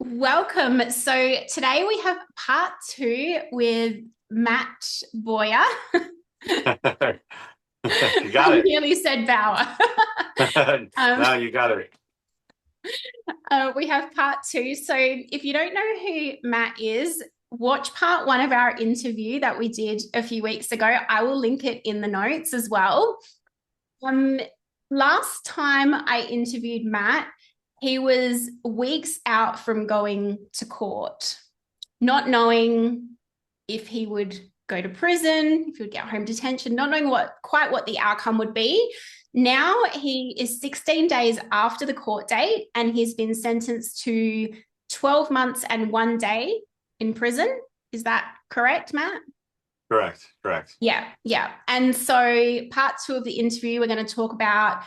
Welcome. So today we have part two with Matt Bowyer. You I got it. nearly said Bauer. um, No, you got it. we have part two. So if you don't know who Matt is, watch part one of our interview that we did a few weeks ago. I will link it in the notes as well. Um, Last time I interviewed Matt, he was weeks out from going to court, not knowing if he would go to prison, if he would get home detention, not knowing what the outcome would be. Now he is 16 days after the court date and he's been sentenced to 12 months and 1 day in prison. Is that correct, Matt? Correct. Correct. Yeah, yeah. And so, part two of the interview, we're going to talk about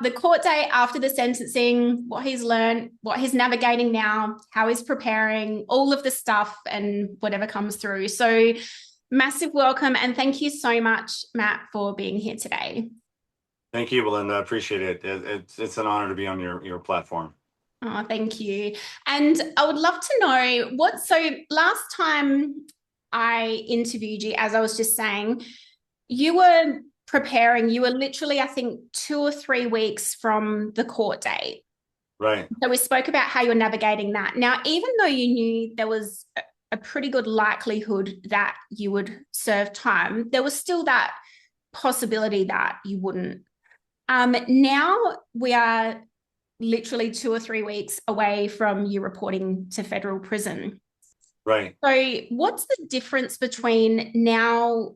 the court date after the sentencing, what he's learned, what he's navigating now, how he's preparing, all of the stuff, and whatever comes through. So, massive welcome. And thank you so much, Matt, for being here today. Thank you, Belinda. I appreciate it. It's an honor to be on your platform. Oh, thank you. And I would love to know so last time I interviewed you, as I was just saying, you were preparing, you were literally, I think, 2 or 3 weeks from the court date. Right. So we spoke about how you're navigating that. Now, even though you knew there was a pretty good likelihood that you would serve time, there was still that possibility that you wouldn't. Now we are literally 2 or 3 weeks away from you reporting to federal prison. Right. So, what's the difference between now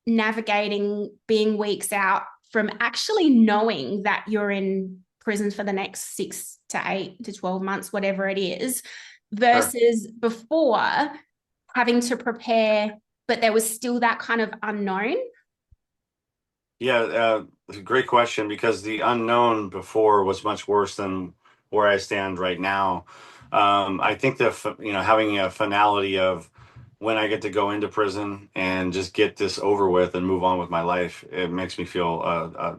navigating being weeks out from actually knowing that you're in prison for the next 6 to 8 to 12 months, whatever it is, Sure. versus before having to prepare, but there was still that kind of unknown? Yeah. Great question because the unknown before was much worse than where I stand right now. I think having a finality of when I get to go into prison and just get this over with and move on with my life, it makes me feel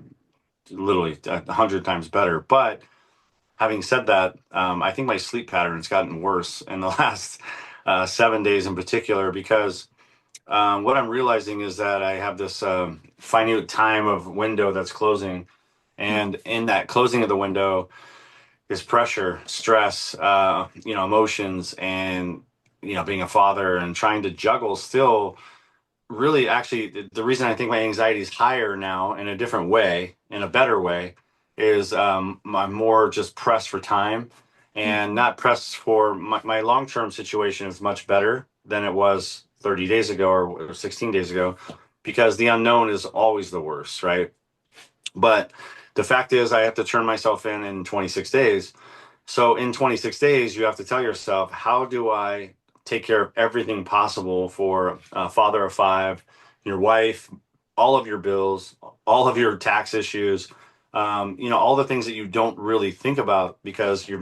literally 100 times better. But having said that, I think my sleep pattern's gotten worse in the last 7 days in particular because what I'm realizing is that I have this finite time of window that's closing, and in that closing of the window is pressure, stress, emotions, and being a father and trying to juggle still. Really, actually, the reason I think my anxiety is higher now in a different way, in a better way, is I'm more just pressed for time and not pressed for my long-term situation is much better than it was 30 days ago or 16 days ago because the unknown is always the worst, right? But the fact is, I have to turn myself in 26 days. So in 26 days, you have to tell yourself, how do I take care of everything possible for a father of five, your wife, all of your bills, all of your tax issues, all the things that you don't really think about because I've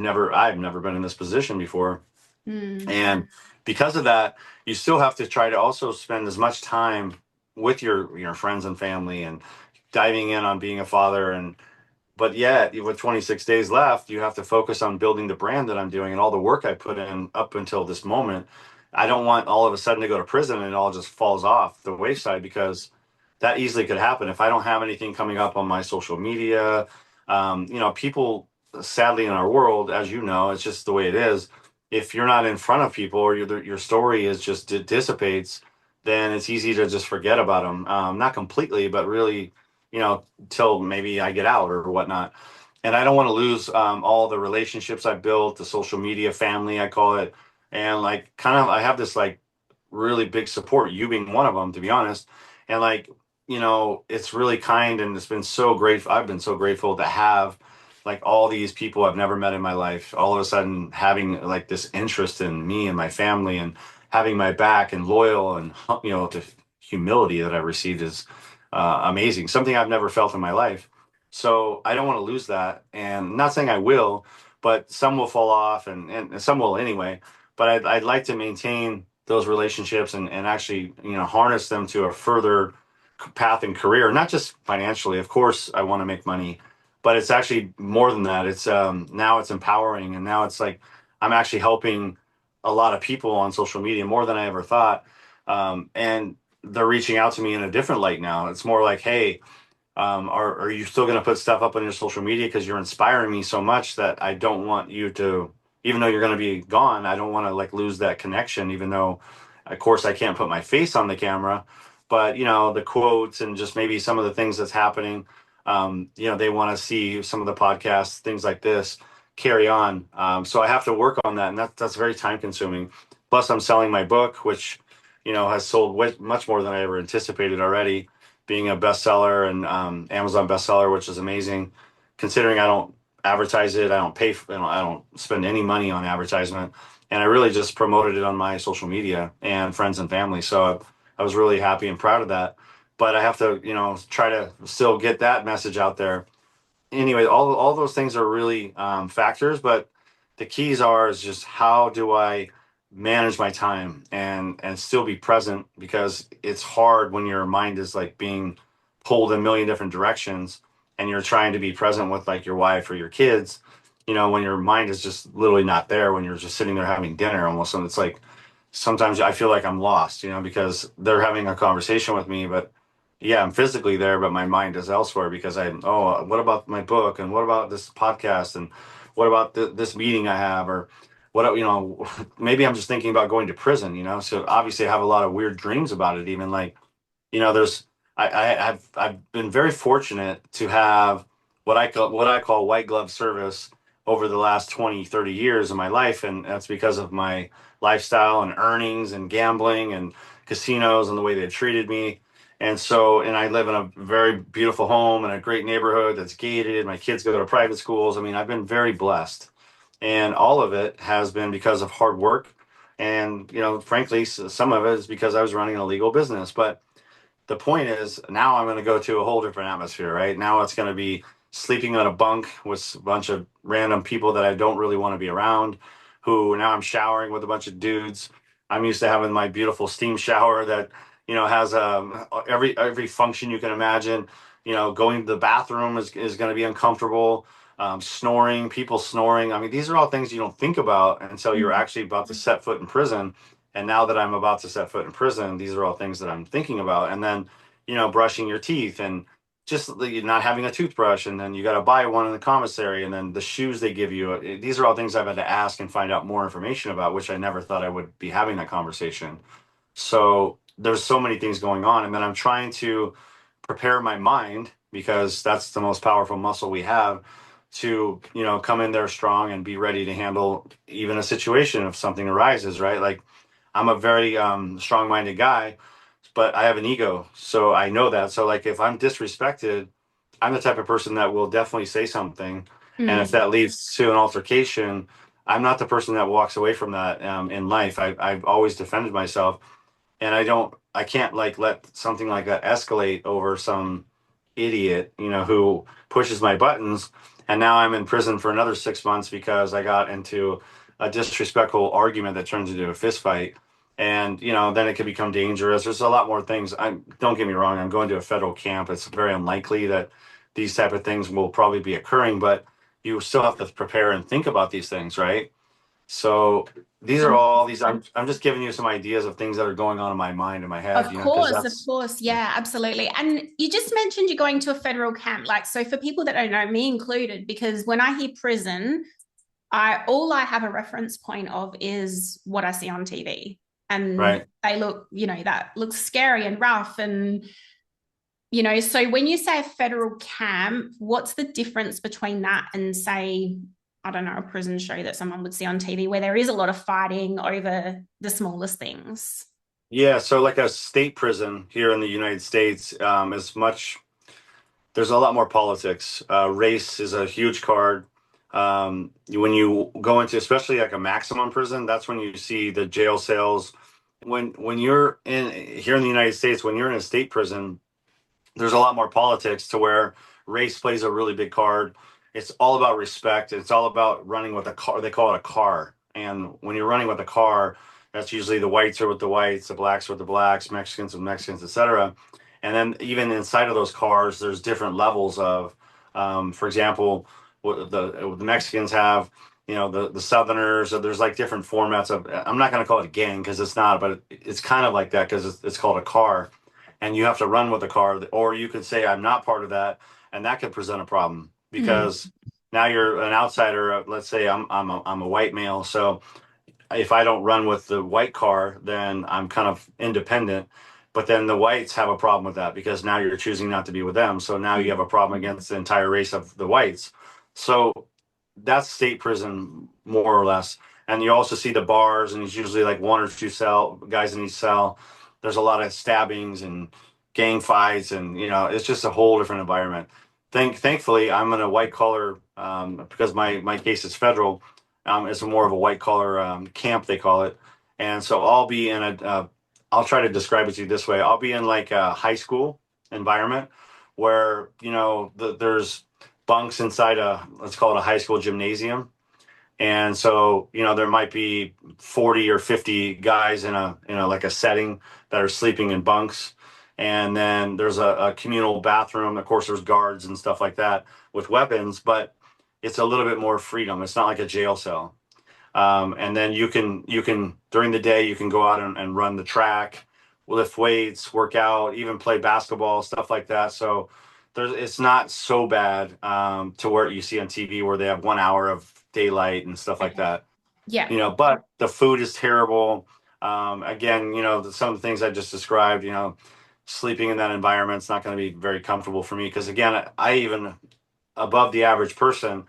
never been in this position before. Mm. And because of that, you still have to try to also spend as much time with your friends and family and diving in on being a father but yet, with 26 days left, you have to focus on building the brand that I'm doing and all the work I put in up until this moment. I don't want all of a sudden to go to prison and it all just falls off the wayside because that easily could happen if I don't have anything coming up on my social media. People, sadly, in our world, as you know, it's just the way it is. If you're not in front of people or your story is just it dissipates, then it's easy to just forget about them. Not completely, but really, till maybe I get out or whatnot. And I don't want to lose all the relationships I built, the social media family, I call it. And like, kind of, I have this like really big support, you being one of them, to be honest. And like, it's really kind and it's been so great. I've been so grateful to have like all these people I've never met in my life, all of a sudden having like this interest in me and my family and having my back and loyal and, the humility that I received is amazing. Something I've never felt in my life. So I don't want to lose that. And not saying I will, but some will fall off and some will anyway. But I'd like to maintain those relationships and actually, harness them to a further path and career, not just financially. Of course, I want to make money, but it's actually more than that. It's now it's empowering. And now it's like, I'm actually helping a lot of people on social media more than I ever thought. And they're reaching out to me in a different light now. It's more like, hey, are you still going to put stuff up on your social media? Because you're inspiring me so much that I don't want you to, even though you're going to be gone, I don't want to like lose that connection, even though, of course, I can't put my face on the camera. But, the quotes and just maybe some of the things that's happening, they want to see some of the podcasts, things like this carry on. So I have to work on that. And that's very time consuming. Plus, I'm selling my book, which, has sold much more than I ever anticipated already, being a bestseller and Amazon bestseller, which is amazing. Considering I don't advertise it, I don't pay, I don't spend any money on advertisement, and I really just promoted it on my social media and friends and family. So I was really happy and proud of that. But I have to, try to still get that message out there. Anyway, all those things are really factors, but the keys are is just how do I manage my time and still be present, because it's hard when your mind is like being pulled in a million different directions and you're trying to be present with like your wife or your kids, when your mind is just literally not there, when you're just sitting there having dinner almost. And it's like sometimes I feel like I'm lost, because they're having a conversation with me, but yeah, I'm physically there, but my mind is elsewhere because what about my book, and what about this podcast, and what about this meeting I have, or what, maybe I'm just thinking about going to prison, so obviously I have a lot of weird dreams about it, even like, there's, I've been very fortunate to have what I call white glove service over the last 20, 30 years of my life. And that's because of my lifestyle and earnings and gambling and casinos and the way they've treated me. And I live in a very beautiful home in a great neighborhood that's gated. My kids go to private schools. I mean, I've been very blessed. And all of it has been because of hard work. And, frankly, some of it is because I was running a legal business. But the point is, now I'm going to go to a whole different atmosphere, right? Now it's going to be sleeping on a bunk with a bunch of random people that I don't really want to be around, who now I'm showering with a bunch of dudes. I'm used to having my beautiful steam shower that, has every function you can imagine. Going to the bathroom is going to be uncomfortable. Snoring, people snoring. I mean, these are all things you don't think about until you're actually about to set foot in prison. And now that I'm about to set foot in prison, these are all things that I'm thinking about. And then, brushing your teeth and just not having a toothbrush. And then you got to buy one in the commissary. And then the shoes they give you. These are all things I've had to ask and find out more information about, which I never thought I would be having that conversation. So there's so many things going on. And then I'm trying to prepare my mind, because that's the most powerful muscle we have, to come in there strong and be ready to handle even a situation if something arises, right? Like, I'm a very strong-minded guy, but I have an ego, so I know that. So like, if I'm disrespected, I'm the type of person that will definitely say something, and if Mm. that leads to an altercation, I'm not the person that walks away from that in life. I've always defended myself, and I can't like let something like that escalate over some idiot, who pushes my buttons. And now I'm in prison for another 6 months because I got into a disrespectful argument that turns into a fist fight. And, then it could become dangerous. There's a lot more things. Don't get me wrong, I'm going to a federal camp. It's very unlikely that these type of things will probably be occurring, but you still have to prepare and think about these things, right? So these are all these. I'm just giving you some ideas of things that are going on in my mind, in my head, because Of that's course. Yeah, absolutely. And you just mentioned you're going to a federal camp. Like, so for people that don't know, me included, because when I hear prison, I have a reference point of is what I see on TV. And right. they look, that looks scary and rough. And, so when you say a federal camp, what's the difference between that and, say, I don't know, a prison show that someone would see on TV where there is a lot of fighting over the smallest things? Yeah. So like a state prison here in the United States is much. There's a lot more politics. Race is a huge card. When you go into, especially like a maximum prison, that's when you see the jail cells. When you're in here in the United States, when you're in a state prison, there's a lot more politics, to where race plays a really big card. It's all about respect. It's all about running with a car. They call it a car. And when you're running with a car, that's usually the whites are with the whites, the blacks are with the blacks, Mexicans with Mexicans, etc. And then even inside of those cars, there's different levels of, for example, what the Mexicans have, the Southerners. There's like different formats of. I'm not going to call it a gang because it's not, but it's kind of like that because it's called a car, and you have to run with the car. Or you could say I'm not part of that, and that could present a problem Mm. because now you're an outsider. Let's say I'm a white male, so if I don't run with the white car, then I'm kind of independent. But then the whites have a problem with that because now you're choosing not to be with them. So now you have Mm. a problem against the entire race of the whites. So that's state prison, more or less. And you also see the bars, and it's usually like one or two cell guys in each cell. There's a lot of stabbings and gang fights, and it's just a whole different environment. Thankfully, I'm in a white collar because my case is federal. It's more of a white collar camp, they call it. And so I'll be in I'll try to describe it to you this way. I'll be in like a high school environment where, there's bunks inside let's call it a high school gymnasium. And so, there might be 40 or 50 guys in a like a setting that are sleeping in bunks. And then there's a communal bathroom. Of course, there's guards and stuff like that with weapons, but it's a little bit more freedom. It's not like a jail cell. And then you can during the day you can go out and run the track, lift weights, work out, even play basketball, stuff like that. So it's not so bad to where you see on TV where they have 1 hour of daylight and stuff like Okay. that. Yeah. But the food is terrible. Again, some of the things I just described, sleeping in that environment is not going to be very comfortable for me because again, I even above the average person,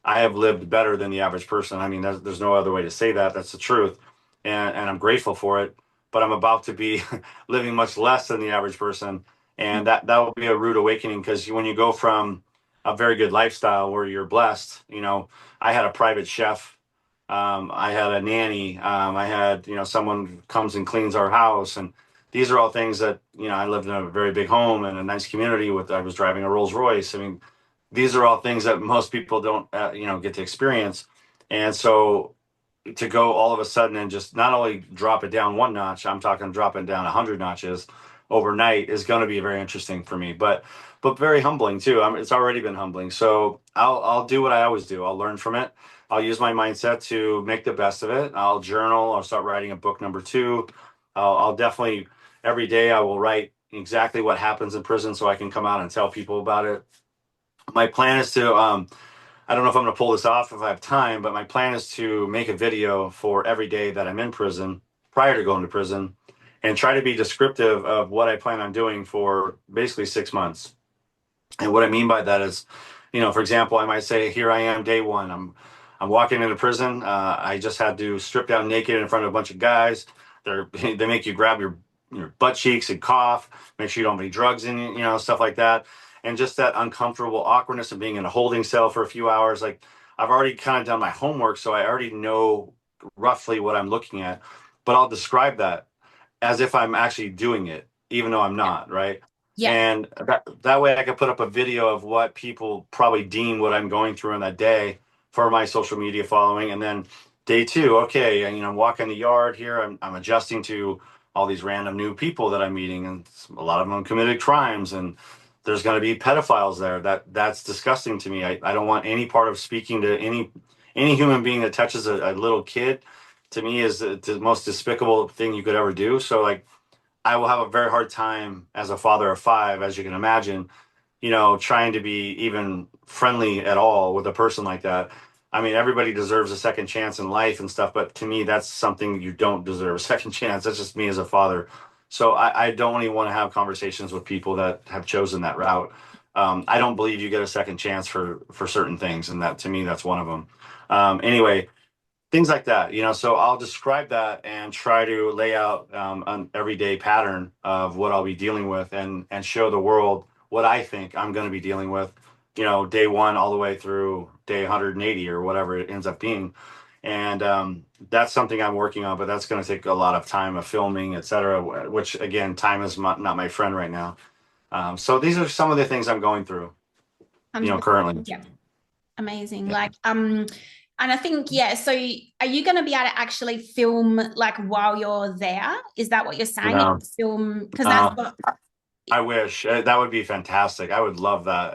I have lived better than the average person. I mean, there's no other way to say that. That's the truth. And I'm grateful for it. But I'm about to be living much less than the average person. And that will be a rude awakening because when you go from a very good lifestyle where you're blessed, I had a private chef. I had a nanny. I had, someone comes and cleans our house. And these are all things that, I lived in a very big home and a nice community I was driving a Rolls Royce. I mean, these are all things that most people don't get to experience. And so to go all of a sudden and just not only drop it down one notch, I'm talking dropping down 100 notches overnight is going to be very interesting for me, but very humbling too. It's already been humbling. So I'll do what I always do. I'll learn from it. I'll use my mindset to make the best of it. I'll journal. I'll start writing a book number two. I'll definitely every day I will write exactly what happens in prison so I can come out and tell people about it. My plan is to I don't know if I'm going to pull this off if I have time, but my plan is to make a video for every day that I'm in prison prior to going to prison and try to be descriptive of what I plan on doing for basically 6 months. And what I mean by that is, for example, I might say, here I am, day one. I'm walking into prison. I just had to strip down naked in front of a bunch of guys. They make you grab your butt cheeks and cough. Make sure you don't have any drugs in you, stuff like that. And just that uncomfortable awkwardness of being in a holding cell for a few hours. Like I've already kind of done my homework, so I already know roughly what I'm looking at. But I'll describe that as if I'm actually doing it, even though I'm Yeah. not, right? Yeah. And that way I could put up a video of what people probably deem what I'm going through in that day for my social media following. And then day two, okay, and I'm walking the yard here, I'm adjusting to all these random new people that I'm meeting, and a lot of them committed crimes, and there's going to be pedophiles there. That's disgusting to me. I don't want any part of speaking to any human being that touches a little kid. To me, is the most despicable thing you could ever do. So like I will have a very hard time as a father of five, as you can imagine, trying to be even friendly at all with a person like that. I mean, everybody deserves a second chance in life and stuff, but to me, that's something you don't deserve a second chance. That's just me as a father. So I don't even want to have conversations with people that have chosen that route. I don't believe you get a second chance for certain things, and that to me, that's one of them. Anyway, things like that, so I'll describe that and try to lay out an everyday pattern of what I'll be dealing with and show the world what I think I'm going to be dealing with, day one all the way through day 180 or whatever it ends up being. And that's something I'm working on, but that's going to take a lot of time of filming, etc., which again, time is not my friend right now. So these are some of the things I'm going through, 100%. currently. Yeah. Amazing. Yeah. And I think, yeah, so are you going to be able to actually film like while you're there? Is that what you're saying? No, Film, because that's no. what, I wish that would be fantastic. I would love that.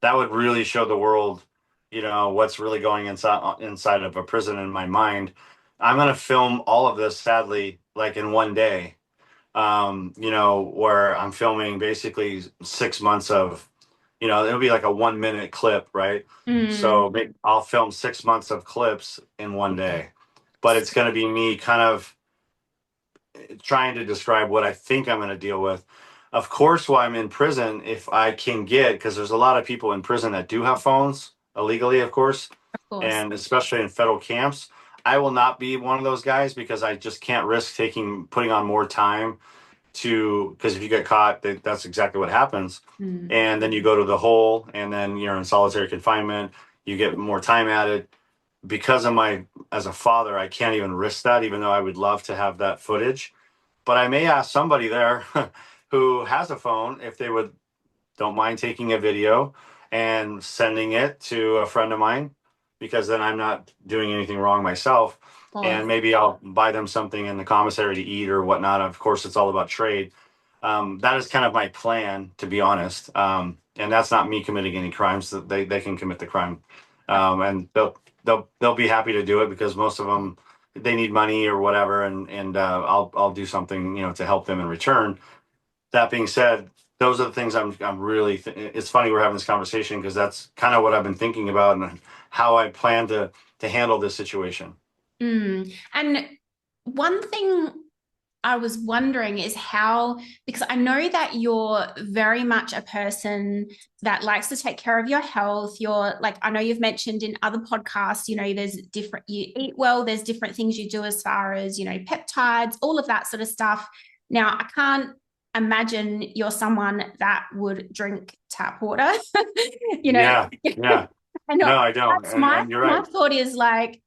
That would really show the world, what's really going inside of a prison in my mind. I'm going to film all of this, sadly, like in one day. Where I'm filming basically 6 months of, it'll be like a 1 minute clip, right? Mm. So I'll film 6 months of clips in one day, but it's going to be me kind of trying to describe what I think I'm going to deal with. Of course, while I'm in prison, if I can get, because there's a lot of people in prison that do have phones illegally, of course, Of course. and especially in federal camps. I will not be one of those guys because I just can't risk putting on more time because if you get caught, that's exactly what happens. Mm. And then you go to the hole, and then you're in solitary confinement. You get more time added. Because of as a father, I can't even risk that, even though I would love to have that footage. But I may ask somebody there who has a phone if they would don't mind taking a video and sending it to a friend of mine, because then I'm not doing anything wrong myself. Of course. And maybe I'll buy them something in the commissary to eat or whatnot. Of course, it's all about trade. That is kind of my plan, to be honest. And that's not me committing any crimes. That they can commit the crime, and they'll be happy to do it because most of them, they need money or whatever, and I'll do something to help them in return. That being said, those are the things I'm really. It's funny we're having this conversation because that's kind of what I've been thinking about and how I plan to handle this situation. Mm. And one thing I was wondering is how, because I know that you're very much a person that likes to take care of your health. You're like, I know you've mentioned in other podcasts, there's different, you eat well, there's different things you do as far as, peptides, all of that sort of stuff. Now, I can't imagine you're someone that would drink tap water, you know. Yeah, yeah. I know No, I don't. that's my And you're my right. thought is like,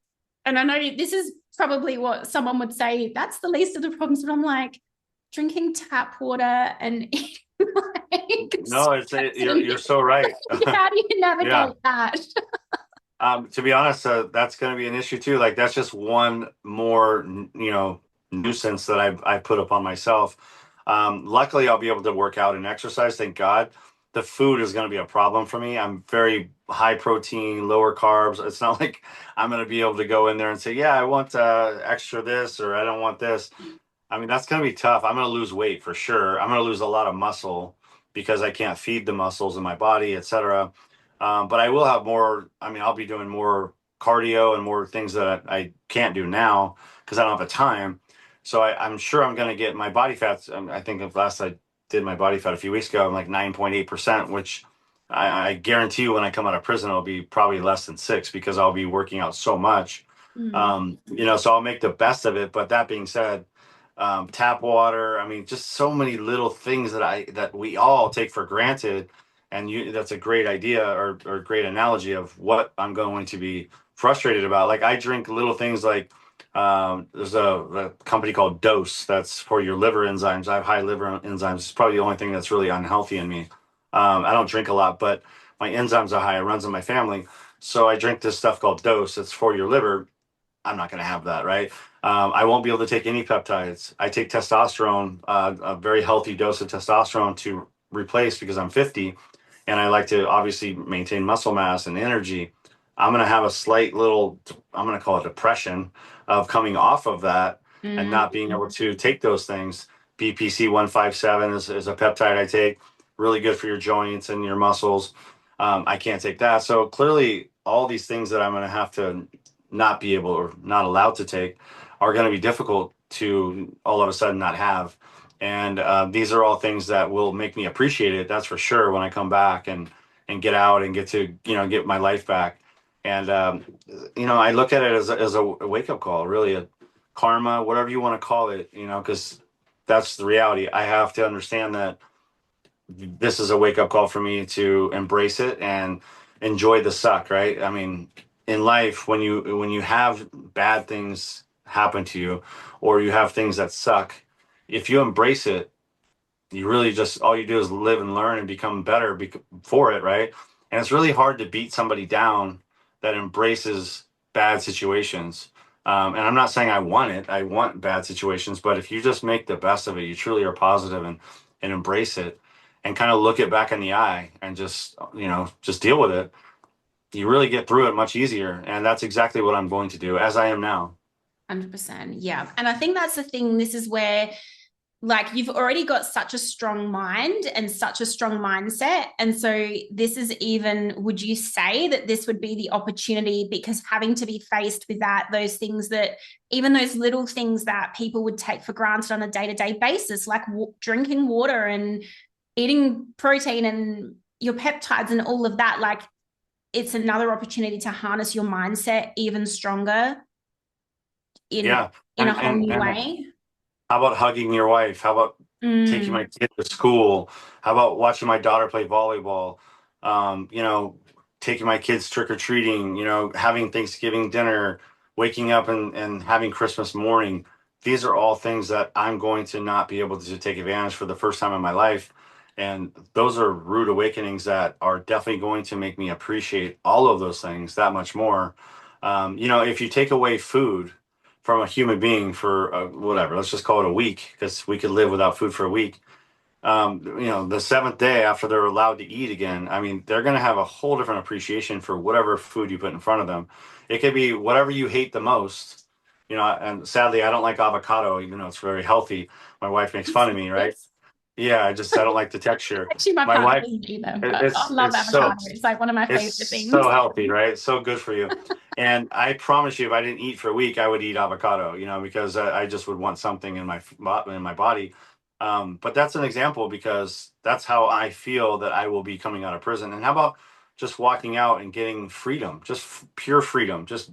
and I know this is probably what someone would say, that's the least of the problems, but I'm like, drinking tap water and eating like No, you're so right. how do you Yeah. navigate that? To be honest, that's going to be an issue too. Like that's just one more, nuisance that I put upon myself. Luckily, I'll be able to work out and exercise. Thank God. The food is going to be a problem for me. I'm very high protein, lower carbs. It's not like I'm going to be able to go in there and say, "Yeah, I want extra this," or "I don't want this." I mean, that's going to be tough. I'm going to lose weight for sure. I'm going to lose a lot of muscle because I can't feed the muscles in my body, etc. But I will have more. I mean, I'll be doing more cardio and more things that I can't do now because I don't have the time. So I'm sure I'm going to get my body fats. I think if last I did my body fat a few weeks ago, I'm like 9.8%, which I guarantee you when I come out of prison, I'll be probably less than 6 because I'll be working out so much. Mm, So I'll make the best of it. But that being said, tap water. I mean, just so many little things that we all take for granted. And that's a great idea or great analogy of what I'm going to be frustrated about. Like I drink little things like there's a company called Dose that's for your liver enzymes. I have high liver enzymes. It's probably the only thing that's really unhealthy in me. I don't drink a lot, but my enzymes are high. It runs in my family. So I drink this stuff called Dose. It's for your liver. I'm not going to have that, right? I won't be able to take any peptides. I take testosterone, a very healthy dose of testosterone to replace because I'm 50 and I like to obviously maintain muscle mass and energy. I'm going to have a slight little, I'm going to call it depression of coming off of that and mm, not being able to take those things. BPC 157 is a peptide I take, really good for your joints and your muscles. I can't take that. So clearly, all these things that I'm going to have to not be able or not allowed to take are going to be difficult to all of a sudden not have. And these are all things that will make me appreciate it. That's for sure when I come back and get out and get to get my life back. And I look at it as a wake up call, really a karma, whatever you want to call it. Because that's the reality. I have to understand that this is a wake up call for me to embrace it and enjoy the suck, right? I mean, in life, when you have bad things happen to you or you have things that suck, if you embrace it, you really just all you do is live and learn and become better for it, right? And it's really hard to beat somebody down that embraces bad situations. And I'm not saying I want it. I want bad situations, but if you just make the best of it, you truly are positive and embrace it and kind of look it back in the eye and just deal with it. you really get through it much easier. And that's exactly what I'm going to do, as I am now. 100%. Yeah. And I think that's the thing. This is where, like, you've already got such a strong mind and such a strong mindset. And so, this is even, would you say that this would be the opportunity, because having to be faced with that, those things that, even those little things that people would take for granted on a day to day basis, like drinking water and eating protein and your peptides and all of that, like, it's another opportunity to harness your mindset even stronger in Yeah. in a whole new And way. how about hugging your wife? How about taking Mm, my kid to school? How about watching my daughter play volleyball? You know, taking my kids trick or treating, you know, having Thanksgiving dinner, waking up and having Christmas morning. These are all things that I'm going to not be able to take advantage for the first time in my life. And those are rude awakenings that are definitely going to make me appreciate all of those things that much more. You know, if you take away food from a human being for whatever, let's just call it a week, because we could live without food for a week. You know, the seventh day after they're allowed to eat again, I mean, they're going to have a whole different appreciation for whatever food you put in front of them. It could be whatever you hate the most. You know, and sadly, I don't like avocado, even though it's very healthy. My wife makes fun of me, right? yes. Yeah, I don't like the texture. Actually, my My partner wife, doesn't either, it- but I it's love it's so avocado. It's like one of my it's favorite things. so healthy, right? It's so good for you. And I promise you, if I didn't eat for a week, I would eat avocado, you know, because I just would want something in in my body. But that's an example because that's how I feel that I will be coming out of prison. And how about just walking out and getting freedom, just pure freedom, just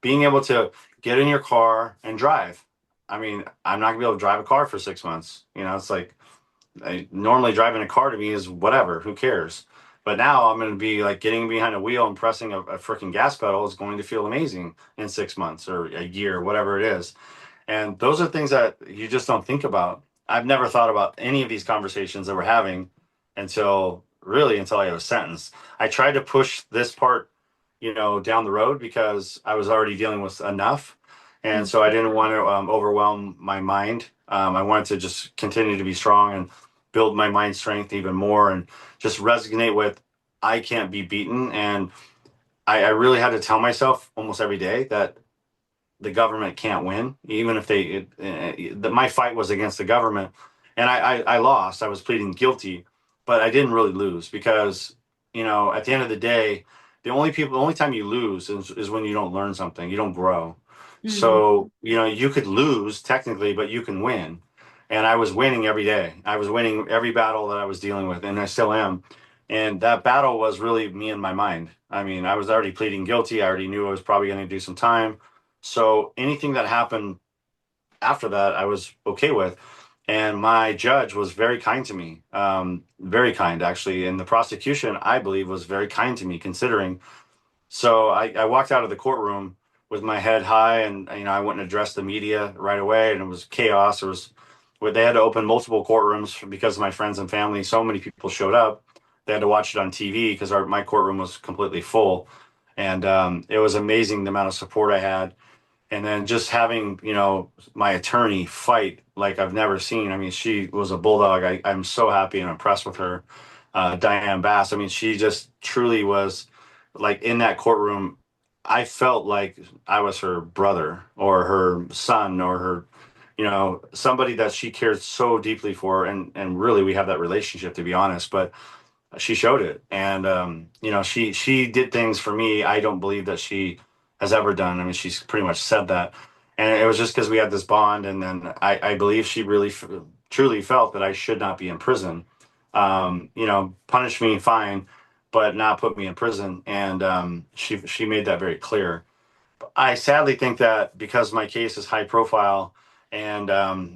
being able to get in your car and drive. I mean, I'm not gonna be able to drive a car for 6 months. You know, it's like normally driving a car to me is whatever, who cares? But now I'm going to be like getting behind a wheel and pressing a freaking gas pedal is going to feel amazing in 6 months or a year, whatever it is. And those are things that you just don't think about. I've never thought about any of these conversations that we're having until I was sentenced. I tried to push this part, you know, down the road because I was already dealing with enough. And so I didn't want to overwhelm my mind. I wanted to just continue to be strong and build my mind strength even more and just resonate with I can't be beaten. And I really had to tell myself almost every day that the government can't win, even if my fight was against the government, and I lost. I was pleading guilty, but I didn't really lose because you know at the end of the day, the only time you lose is when you don't learn something, you don't grow. Mm, So you know you could lose technically, but you can win. And I was winning every day. I was winning every battle that I was dealing with, and I still am. And that battle was really me in my mind. I mean, I was already pleading guilty. I already knew I was probably going to do some time, so anything that happened after that, I was okay with. And my judge was very kind to me, very kind actually. And the prosecution, I believe, was very kind to me, considering. So I walked out of the courtroom with my head high, and you know I went and addressed the media right away, and it was chaos. It was where they had to open multiple courtrooms because of my friends and family. So many people showed up. They had to watch it on TV because my courtroom was completely full, and it was amazing the amount of support I had, and then just having you know my attorney fight like I've never seen. I mean, she was a bulldog. I'm so happy and impressed with her, Diane Bass. I mean, she just truly was like in that courtroom. I felt like I was her brother or her son or her, you know, somebody that she cared so deeply for, and really we have that relationship to be honest. But she showed it, and you know she did things for me I don't believe that she has ever done. I mean, she's pretty much said that, and it was just because we had this bond. And then I believe she really truly felt that I should not be in prison. You know, punish me fine, but not put me in prison. And she made that very clear. I sadly think that because my case is high profile and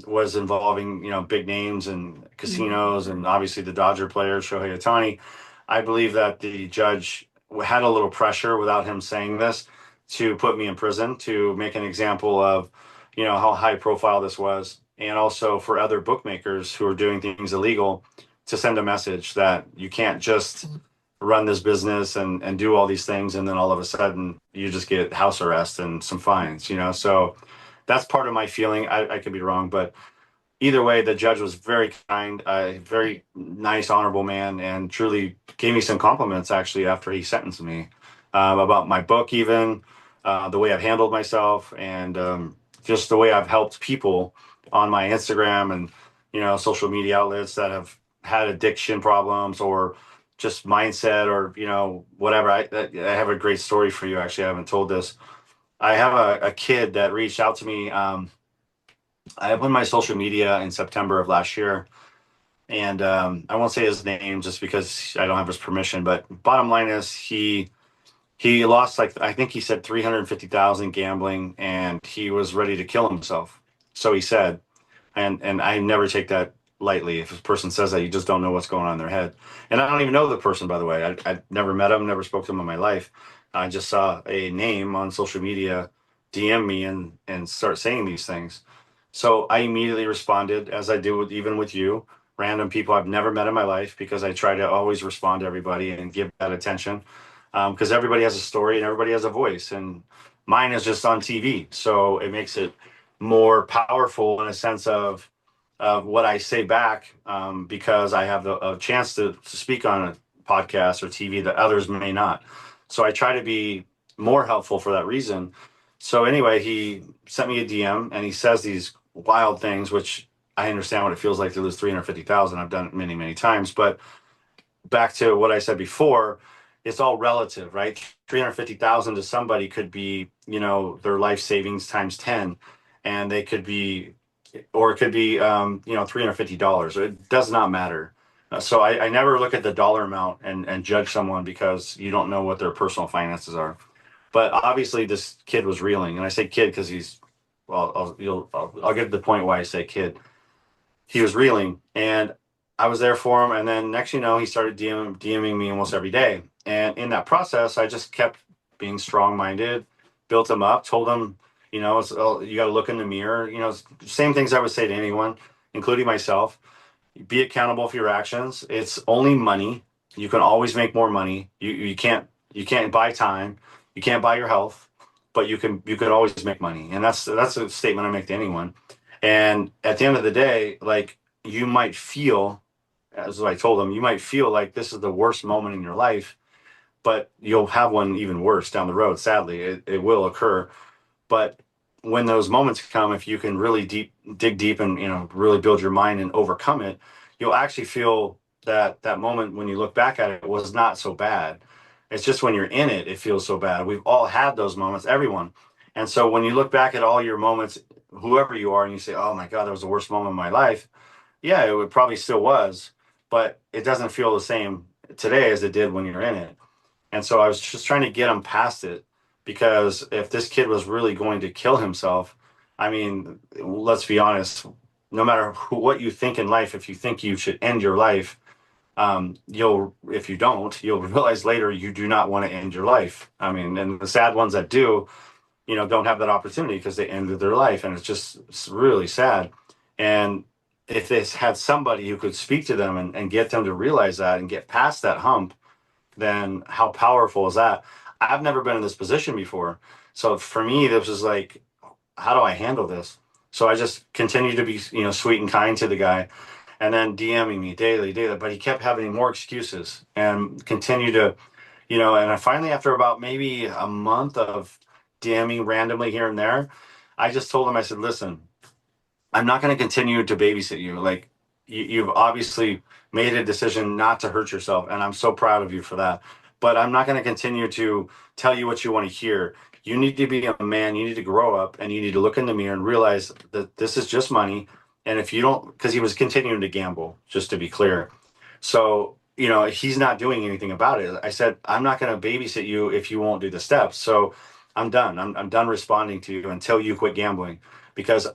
was involving, you know, big names and mm, casinos and obviously the Dodger player Shohei Ohtani, I believe that the judge had a little pressure without him saying this to put me in prison to make an example of, you know, how high profile this was, and also for other bookmakers who are doing things illegal to send a message that you can't just run this business and do all these things and then all of a sudden you just get house arrest and some fines, you know. So that's part of my feeling. I could be wrong, but either way the judge was very kind, very nice, honorable man, and truly gave me some compliments actually after he sentenced me. about my book, even the way I've handled myself, and just the way I've helped people on my Instagram and social media outlets that have had addiction problems or just mindset or whatever. I have a great story for you. Actually, I haven't told this. I have a kid that reached out to me. I opened my social media in September of last year, and I won't say his name just because I don't have his permission. But bottom line is, he lost, like, I think he said 350,000 gambling, and he was ready to kill himself. So he said, and I never take that lightly. If a person says that, you just don't know what's going on in their head. And I don't even know the person, by the way. I never met him, never spoke to him in my life. I just saw a name on social media DM me and start saying these things. So I immediately responded, as I do with even with you, random people I've never met in my life, because I try to always respond to everybody and give that attention, because everybody has a story and everybody has a voice, and mine is just on TV, so it makes it more powerful in a sense of what I say back, because I have a chance to speak on a podcast or TV that others may not. So I try to be more helpful for that reason. So anyway, he sent me a DM and he says these wild things, which I understand what it feels like to lose 350,000. I've done it many, many times. But back to what I said before, it's all relative, right? 350,000 to somebody could be, their life savings times 10, and they could be, or it could be, $350. It does not matter. So I never look at the dollar amount and judge someone because you don't know what their personal finances are. But obviously, this kid was reeling, and I say kid because he's, well, I'll get to the point why I say kid. He was reeling, and I was there for him. And then next, he started DMing me almost every day. And in that process, I just kept being strong-minded, built him up, told him, you got to look in the mirror. Same things I would say to anyone, including myself. Be accountable for your actions. It's only money. You can always make more money. You can't buy time. You can't buy your health, but you could always make money. And that's a statement I make to anyone. And at the end of the day, like, you might feel, as I told them, you might feel like this is the worst moment in your life, but you'll have one even worse down the road. Sadly, it will occur. But when those moments come, if you can really dig deep and really build your mind and overcome it, you'll actually feel that moment when you look back at it was not so bad. It's just when you're in it, it feels so bad. We've all had those moments, everyone. And so when you look back at all your moments, whoever you are, and you say, "Oh my God, that was the worst moment of my life," yeah, it would probably still was, but it doesn't feel the same today as it did when you're in it. And so I was just trying to get him past it, because if this kid was really going to kill himself, I mean, let's be honest, no matter what you think in life, if you think you should end your life, if you don't, you'll realize later you do not want to end your life. I mean, and the sad ones that do, don't have that opportunity because they ended their life. And it's really sad. And if they had somebody who could speak to them and get them to realize that and get past that hump, then how powerful is that? I've never been in this position before. So for me, this was like, how do I handle this? So I just continued to be, sweet and kind to the guy, and then DMing me daily, daily. But he kept having more excuses and continued to, and I finally, after about maybe a month of DMing randomly here and there, I just told him, I said, listen, I'm not going to continue to babysit you. Like, you've obviously made a decision not to hurt yourself, and I'm so proud of you for that. But I'm not going to continue to tell you what you want to hear. You need to be a man. You need to grow up, and you need to look in the mirror and realize that this is just money. And if you don't, because he was continuing to gamble, just to be clear. So, he's not doing anything about it. I said, I'm not going to babysit you if you won't do the steps. So I'm done. I'm done responding to you until you quit gambling, because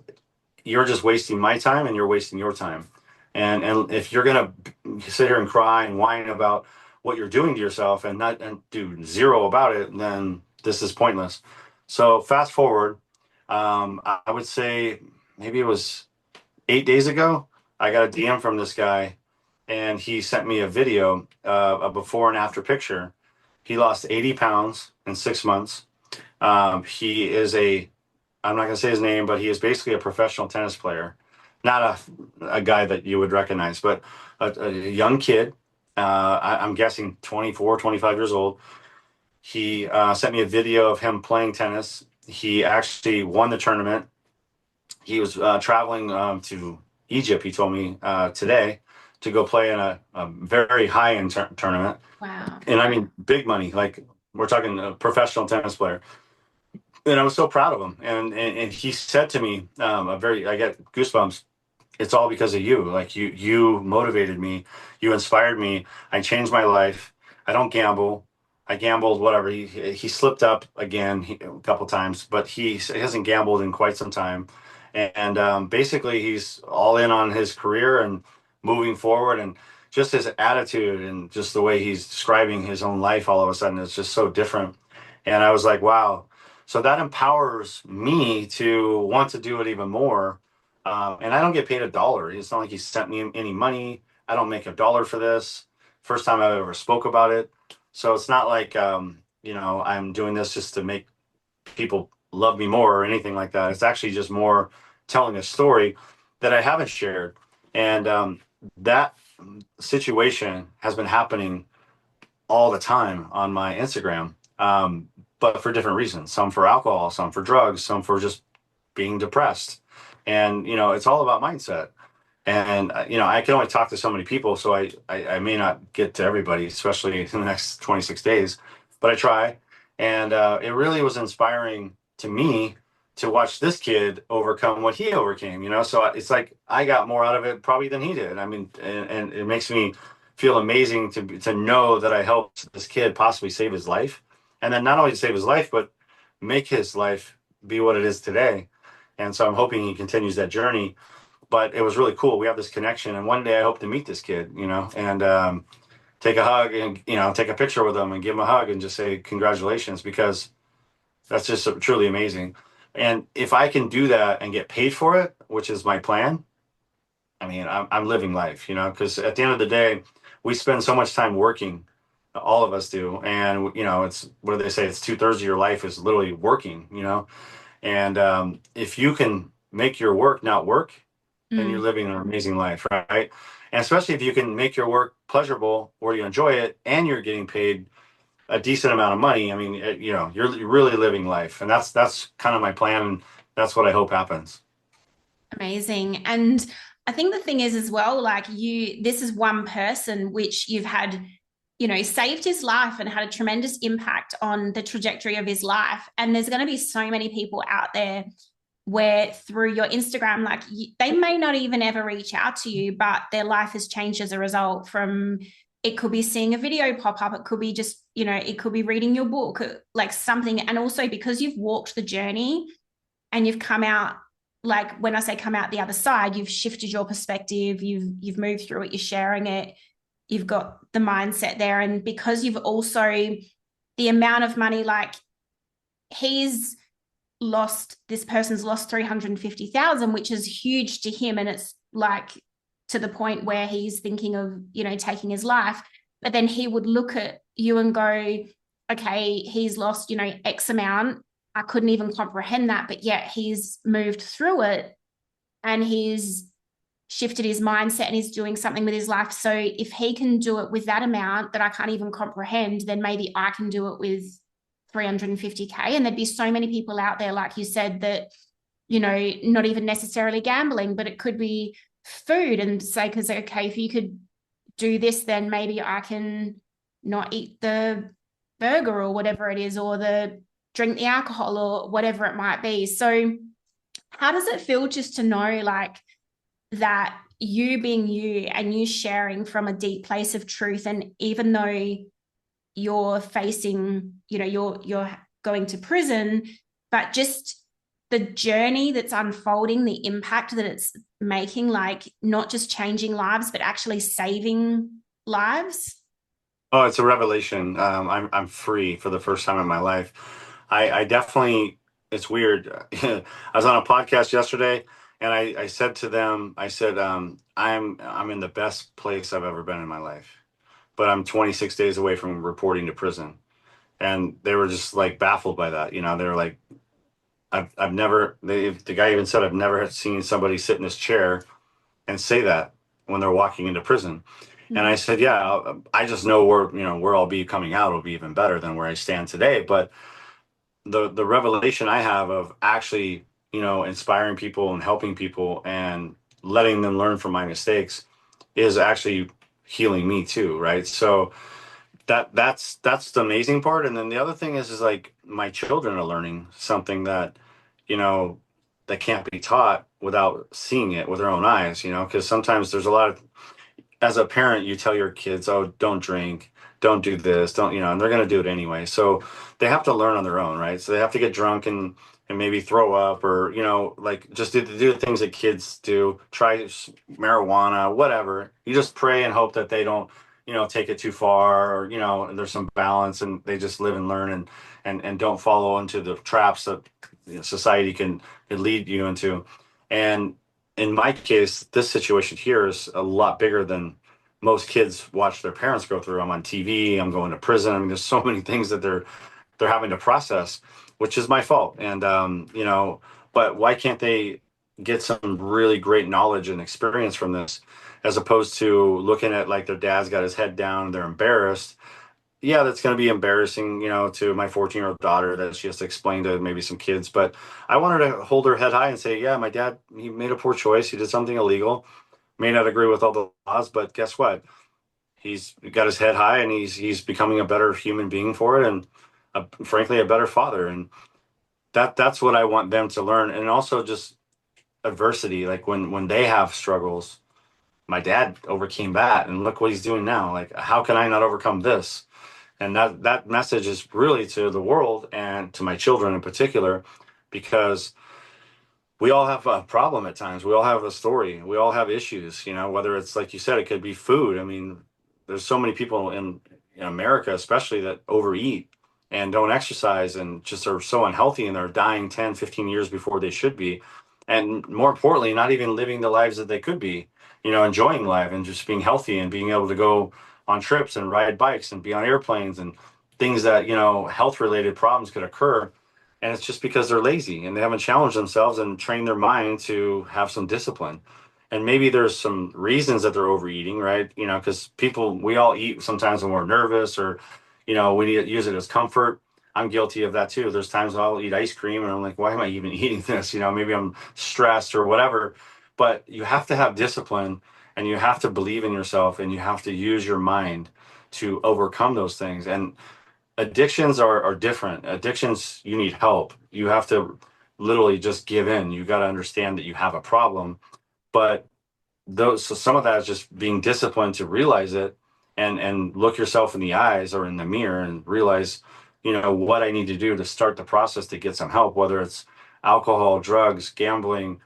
you're just wasting my time and you're wasting your time. And if you're gonna sit here and cry and whine about what you're doing to yourself and not and do zero about it, then this is pointless. So fast forward, I would say maybe it was 8 days ago, I got a DM from this guy, and he sent me a video, a before and after picture. He lost 80 pounds in 6 months. He is I'm not going to say his name, but he is basically a professional tennis player. Not a guy that you would recognize, but a young kid. I'm guessing 24, 25 years old. He sent me a video of him playing tennis. He actually won the tournament. He was traveling to Egypt, he told me today, to go play in a very high end tournament. Wow. And I mean, big money. Like, we're talking a professional tennis player. And I was so proud of him. And he said to me, I get goosebumps. It's all because of you. Like, you motivated me. You inspired me. I changed my life. I don't gamble. I gambled, whatever. He slipped up again a couple times, but he hasn't gambled in quite some time. And basically, he's all in on his career and moving forward. And just his attitude and just the way he's describing his own life all of a sudden is just so different. And I was like, wow. So that empowers me to want to do it even more. And I don't get paid a dollar. It's not like he sent me any money. I don't make a dollar for this. First time I ever spoke about it. So it's not like, I'm doing this just to make people love me more or anything like that. It's actually just more telling a story that I haven't shared. And that situation has been happening all the time on my Instagram, but for different reasons. Some for alcohol, some for drugs, some for just being depressed. And it's all about mindset. And I can only talk to so many people, so I may not get to everybody, especially in the next 26 days, but I try. And it really was inspiring to me to watch this kid overcome what he overcame. So it's like I got more out of it probably than he did. I mean, and it makes me feel amazing to know that I helped this kid possibly save his life, and then not only save his life, but make his life be what it is today. And so I'm hoping he continues that journey. But it was really cool. We have this connection, and one day I hope to meet this kid, and take a hug and take a picture with him and give him a hug and just say congratulations, because that's just truly amazing. And if I can do that and get paid for it, which is my plan, I mean, I'm living life, because at the end of the day, we spend so much time working, all of us do, and it's, what do they say? It's 2/3 of your life is literally working, and if you can make your work not work, then you're Mm. living an amazing life, right? And especially if you can make your work pleasurable or you enjoy it and you're getting paid a decent amount of money. I mean, you're really living life, and that's kind of my plan, and that's what I hope happens. Amazing. And I think the thing is as well, like this is one person which you've had, saved his life and had a tremendous impact on the trajectory of his life. And there's going to be so many people out there where through your Instagram, like they may not even ever reach out to you, but their life has changed as a result from, it could be seeing a video pop up. It could be just, it could be reading your book, like something. And also because you've walked the journey and you've come out, like when I say come out the other side, you've shifted your perspective, you've moved through it, you're sharing it, you've got the mindset there. And because you've also, the amount of money, like this person's lost 350,000, which is huge to him. And it's like to the point where he's thinking of, taking his life. But then he would look at you and go, okay, he's lost, X amount. I couldn't even comprehend that, but yet he's moved through it and he's shifted his mindset and he's doing something with his life. So if he can do it with that amount that I can't even comprehend, then maybe I can do it with 350K. And there'd be so many people out there, like you said, that, not even necessarily gambling, but it could be food, and say, because, okay, if you could do this, then maybe I can not eat the burger or whatever it is, or drink the alcohol or whatever it might be. So how does it feel just to know like that you being you and you sharing from a deep place of truth, and even though you're facing, you're going to prison, but just the journey that's unfolding, the impact that it's making, like not just changing lives, but actually saving lives? Oh, it's a revelation. I'm free for the first time in my life. I definitely. It's weird. I was on a podcast yesterday, and I said to them, I said, I'm in the best place I've ever been in my life, but I'm 26 days away from reporting to prison, and they were just like baffled by that. They were like, I've never. The guy even said, I've never seen somebody sit in this chair and say that when they're walking into prison. And I said, yeah, I just know where I'll be coming out will be even better than where I stand today. But the revelation I have of actually, inspiring people and helping people and letting them learn from my mistakes is actually healing me too, right? So that's the amazing part. And then the other thing is like my children are learning something that, you know, that can't be taught without seeing it with their own eyes, because sometimes there's a lot of, as a parent, you tell your kids, oh, don't drink, don't do this, don't, and they're going to do it anyway. So they have to learn on their own, right? So they have to get drunk and maybe throw up or, like just do the things that kids do, try marijuana, whatever. You just pray and hope that they don't, take it too far or, there's some balance and they just live and learn and don't follow into the traps that society can lead you into. And in my case, this situation here is a lot bigger than most kids watch their parents go through. I'm on TV, I'm going to prison. I mean, there's so many things that they're having to process, which is my fault. And but why can't they get some really great knowledge and experience from this, as opposed to looking at like their dad's got his head down, they're embarrassed. Yeah, that's going to be embarrassing, to my 14-year-old daughter that she has to explain to maybe some kids. But I want her to hold her head high and say, yeah, my dad, he made a poor choice. He did something illegal. May not agree with all the laws, but guess what? He's got his head high and he's becoming a better human being for it, and frankly, a better father. And that's what I want them to learn. And also just adversity, like when they have struggles, my dad overcame that, and look what he's doing now. Like, how can I not overcome this? And that message is really to the world and to my children in particular, because we all have a problem at times. We all have a story. We all have issues, whether it's like you said, it could be food. I mean, there's so many people in America, especially, that overeat and don't exercise and just are so unhealthy and they're dying 10, 15 years before they should be. And more importantly, not even living the lives that they could be, enjoying life and just being healthy and being able to go on trips and ride bikes and be on airplanes and things that, health related problems could occur. And it's just because they're lazy and they haven't challenged themselves and trained their mind to have some discipline. And maybe there's some reasons that they're overeating, right? Because we all eat sometimes when we're nervous or, we need to use it as comfort. I'm guilty of that too. There's times I'll eat ice cream and I'm like, why am I even eating this? Maybe I'm stressed or whatever. But you have to have discipline and you have to believe in yourself and you have to use your mind to overcome those things. And addictions are different. Addictions, you need help. You have to literally just give in. You got to understand that you have a problem. But so some of that is just being disciplined to realize it and look yourself in the eyes or in the mirror and realize, what I need to do to start the process to get some help, whether it's alcohol, drugs, gambling,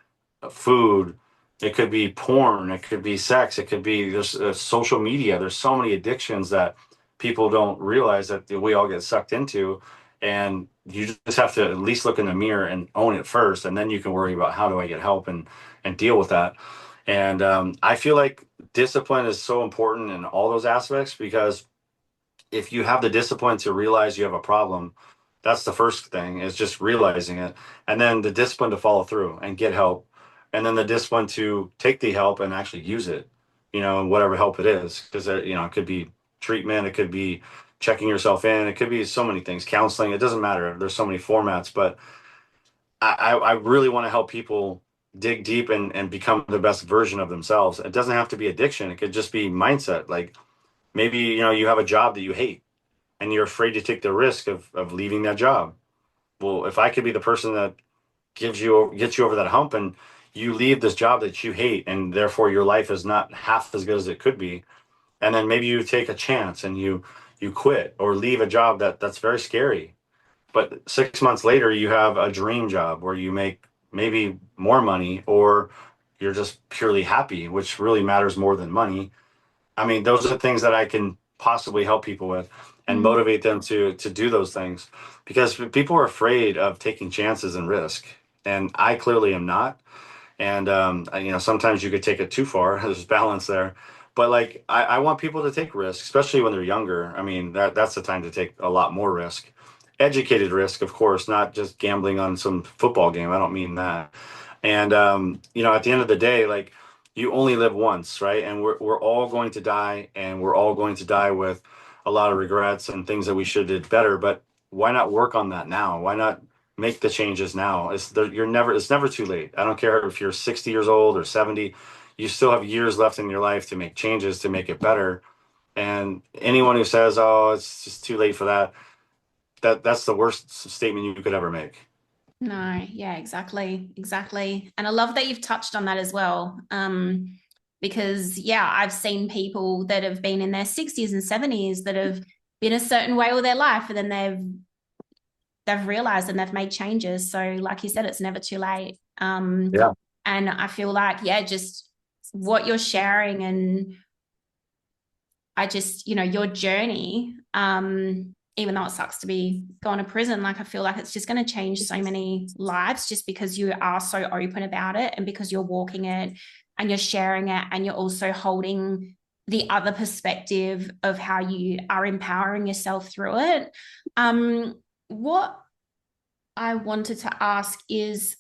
food. It could be porn. It could be sex. It could be there's social media. There's so many addictions that people don't realize that we all get sucked into. And you just have to at least look in the mirror and own it first. And then you can worry about how do I get help and deal with that. And I feel like discipline is so important in all those aspects, because if you have the discipline to realize you have a problem, that's the first thing, is just realizing it. And then the discipline to follow through and get help. And then the discipline to take the help and actually use it, whatever help it is. Because, it could be treatment, it could be checking yourself in, it could be so many things, counseling, it doesn't matter. There's so many formats. But I really want to help people dig deep and become the best version of themselves. It doesn't have to be addiction. It could just be mindset. Like maybe, you have a job that you hate and you're afraid to take the risk of leaving that job. Well, if I could be the person that gets you over that hump and you leave this job that you hate and therefore your life is not half as good as it could be. And then maybe you take a chance and you quit or leave a job that's very scary. But 6 months later, you have a dream job where you make maybe more money, or you're just purely happy, which really matters more than money. I mean, those are the things that I can possibly help people with and Mm. motivate them to do those things, because people are afraid of taking chances and risk. And I clearly am not. And sometimes you could take it too far. There's balance there. But like I want people to take risks, especially when they're younger. I mean, that's the time to take a lot more risk. Educated risk, of course, not just gambling on some football game. I don't mean that. And at the end of the day, like you only live once, right? And we're all going to die, and we're all going to die with a lot of regrets and things that we should have did better. But why not work on that now? Why not make the changes now? It's never too late. I don't care if you're 60 years old or 70, you still have years left in your life to make changes to make it better. And anyone who says, "Oh, it's just too late for that," that's the worst statement you could ever make. No, yeah, exactly, exactly. And I love that you've touched on that as well. Because yeah, I've seen people that have been in their 60s and 70s that have been a certain way all their life, and then they've realized and they've made changes. So, like you said, it's never too late. Yeah. And I feel like, yeah, just what you're sharing, and I just, your journey, even though it sucks to be going to prison, like I feel like it's just going to change so many lives just because you are so open about it, and because you're walking it and you're sharing it, and you're also holding the other perspective of how you are empowering yourself through it. What I wanted to ask is,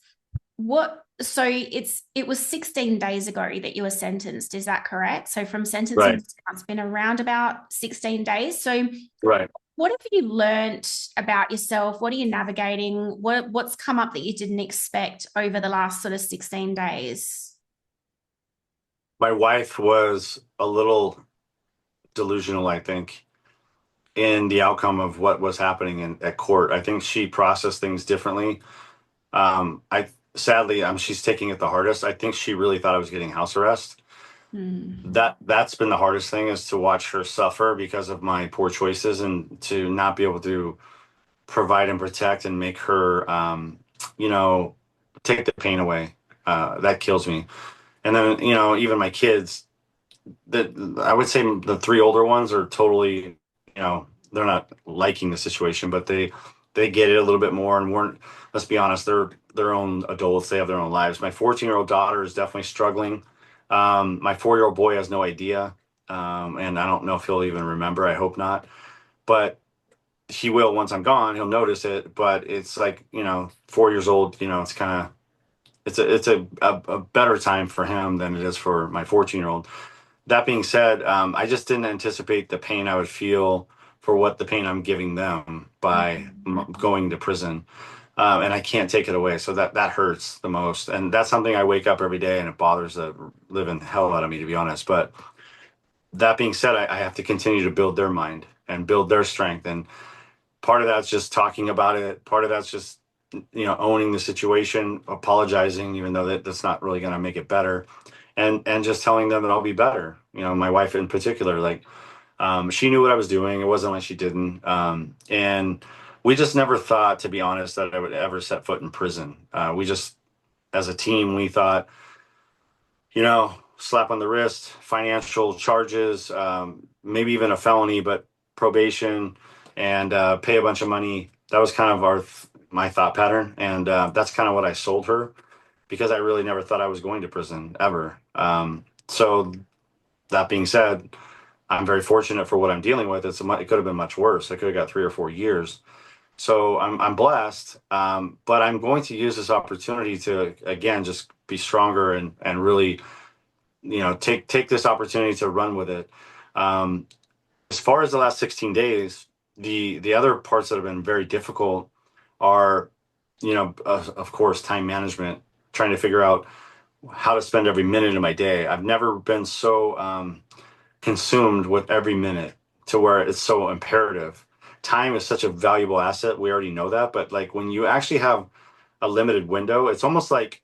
it was 16 days ago that you were sentenced, is that correct? So from sentencing, Right. it's been around about 16 days. So Right. what have you learnt about yourself? What are you navigating? What's come up that you didn't expect over the last sort of 16 days? My wife was a little delusional, I think, in the outcome of what was happening at court. I think she processed things differently. I sadly, she's taking it the hardest. I think she really thought I was getting house arrest. Hmm. That's been the hardest thing, is to watch her suffer because of my poor choices, and to not be able to provide and protect and make her, you know, take the pain away. That kills me. And then, even my kids, that I would say the three older ones are totally, they're not liking the situation, but they get it a little bit more, and weren't. Let's be honest, they're their own adults. They have their own lives. My 14-year-old daughter is definitely struggling. My 4-year-old boy has no idea, and I don't know if he'll even remember. I hope not, but he will once I'm gone. He'll notice it. But it's like, 4 years old. It's kind of it's a better time for him than it is for my 14-year-old. That being said, I just didn't anticipate the pain I would feel for what the pain I'm giving them by going to prison. And I can't take it away. So that hurts the most. And that's something I wake up every day, and it bothers the living hell out of me, to be honest. But that being said, I have to continue to build their mind and build their strength. And part of that's just talking about it. Part of that's just, owning the situation, apologizing, even though that's not really going to make it better, and just telling them that I'll be better. My wife in particular, like, she knew what I was doing. It wasn't like she didn't. And we just never thought, to be honest, that I would ever set foot in prison. We just, as a team, we thought, slap on the wrist, financial charges, maybe even a felony, but probation, and pay a bunch of money. That was kind of my thought pattern, and that's kind of what I sold her, because I really never thought I was going to prison ever. So that being said, I'm very fortunate for what I'm dealing with. It could have been much worse. I could have got 3 or 4 years. So I'm blessed, but I'm going to use this opportunity to, again, just be stronger, and really, take this opportunity to run with it. Um, as far as the last 16 days, the other parts that have been very difficult are, of course, time management, trying to figure out how to spend every minute of my day. I've never been so consumed with every minute, to where it's so imperative. Time is such a valuable asset. We already know that, but like, when you actually have a limited window, it's almost like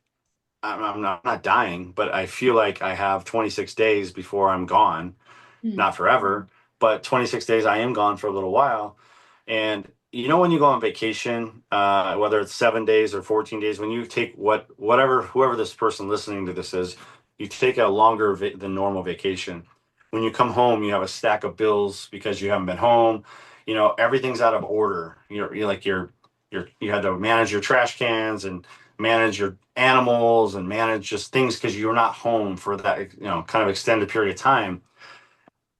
I'm not dying, but I feel like I have 26 days before I'm gone. Mm. Not forever, but 26 days I am gone for a little while. And when you go on vacation, whether it's 7 days or 14 days, when you take whoever this person listening to this is, you take a longer than normal vacation. When you come home, you have a stack of bills because you haven't been home. Everything's out of order. You're like, you had to manage your trash cans, and manage your animals, and manage just things, because you're not home for that, kind of extended period of time.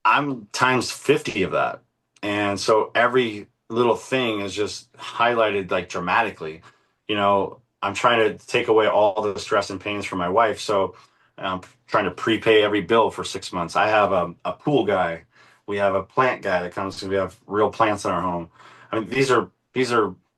I'm times 50 of that. And so every little thing is just highlighted, like, dramatically. I'm trying to take away all the stress and pains from my wife. So I'm trying to prepay every bill for 6 months. I have a pool guy. We have a plant guy that comes to. We have real plants in our home. I mean, these are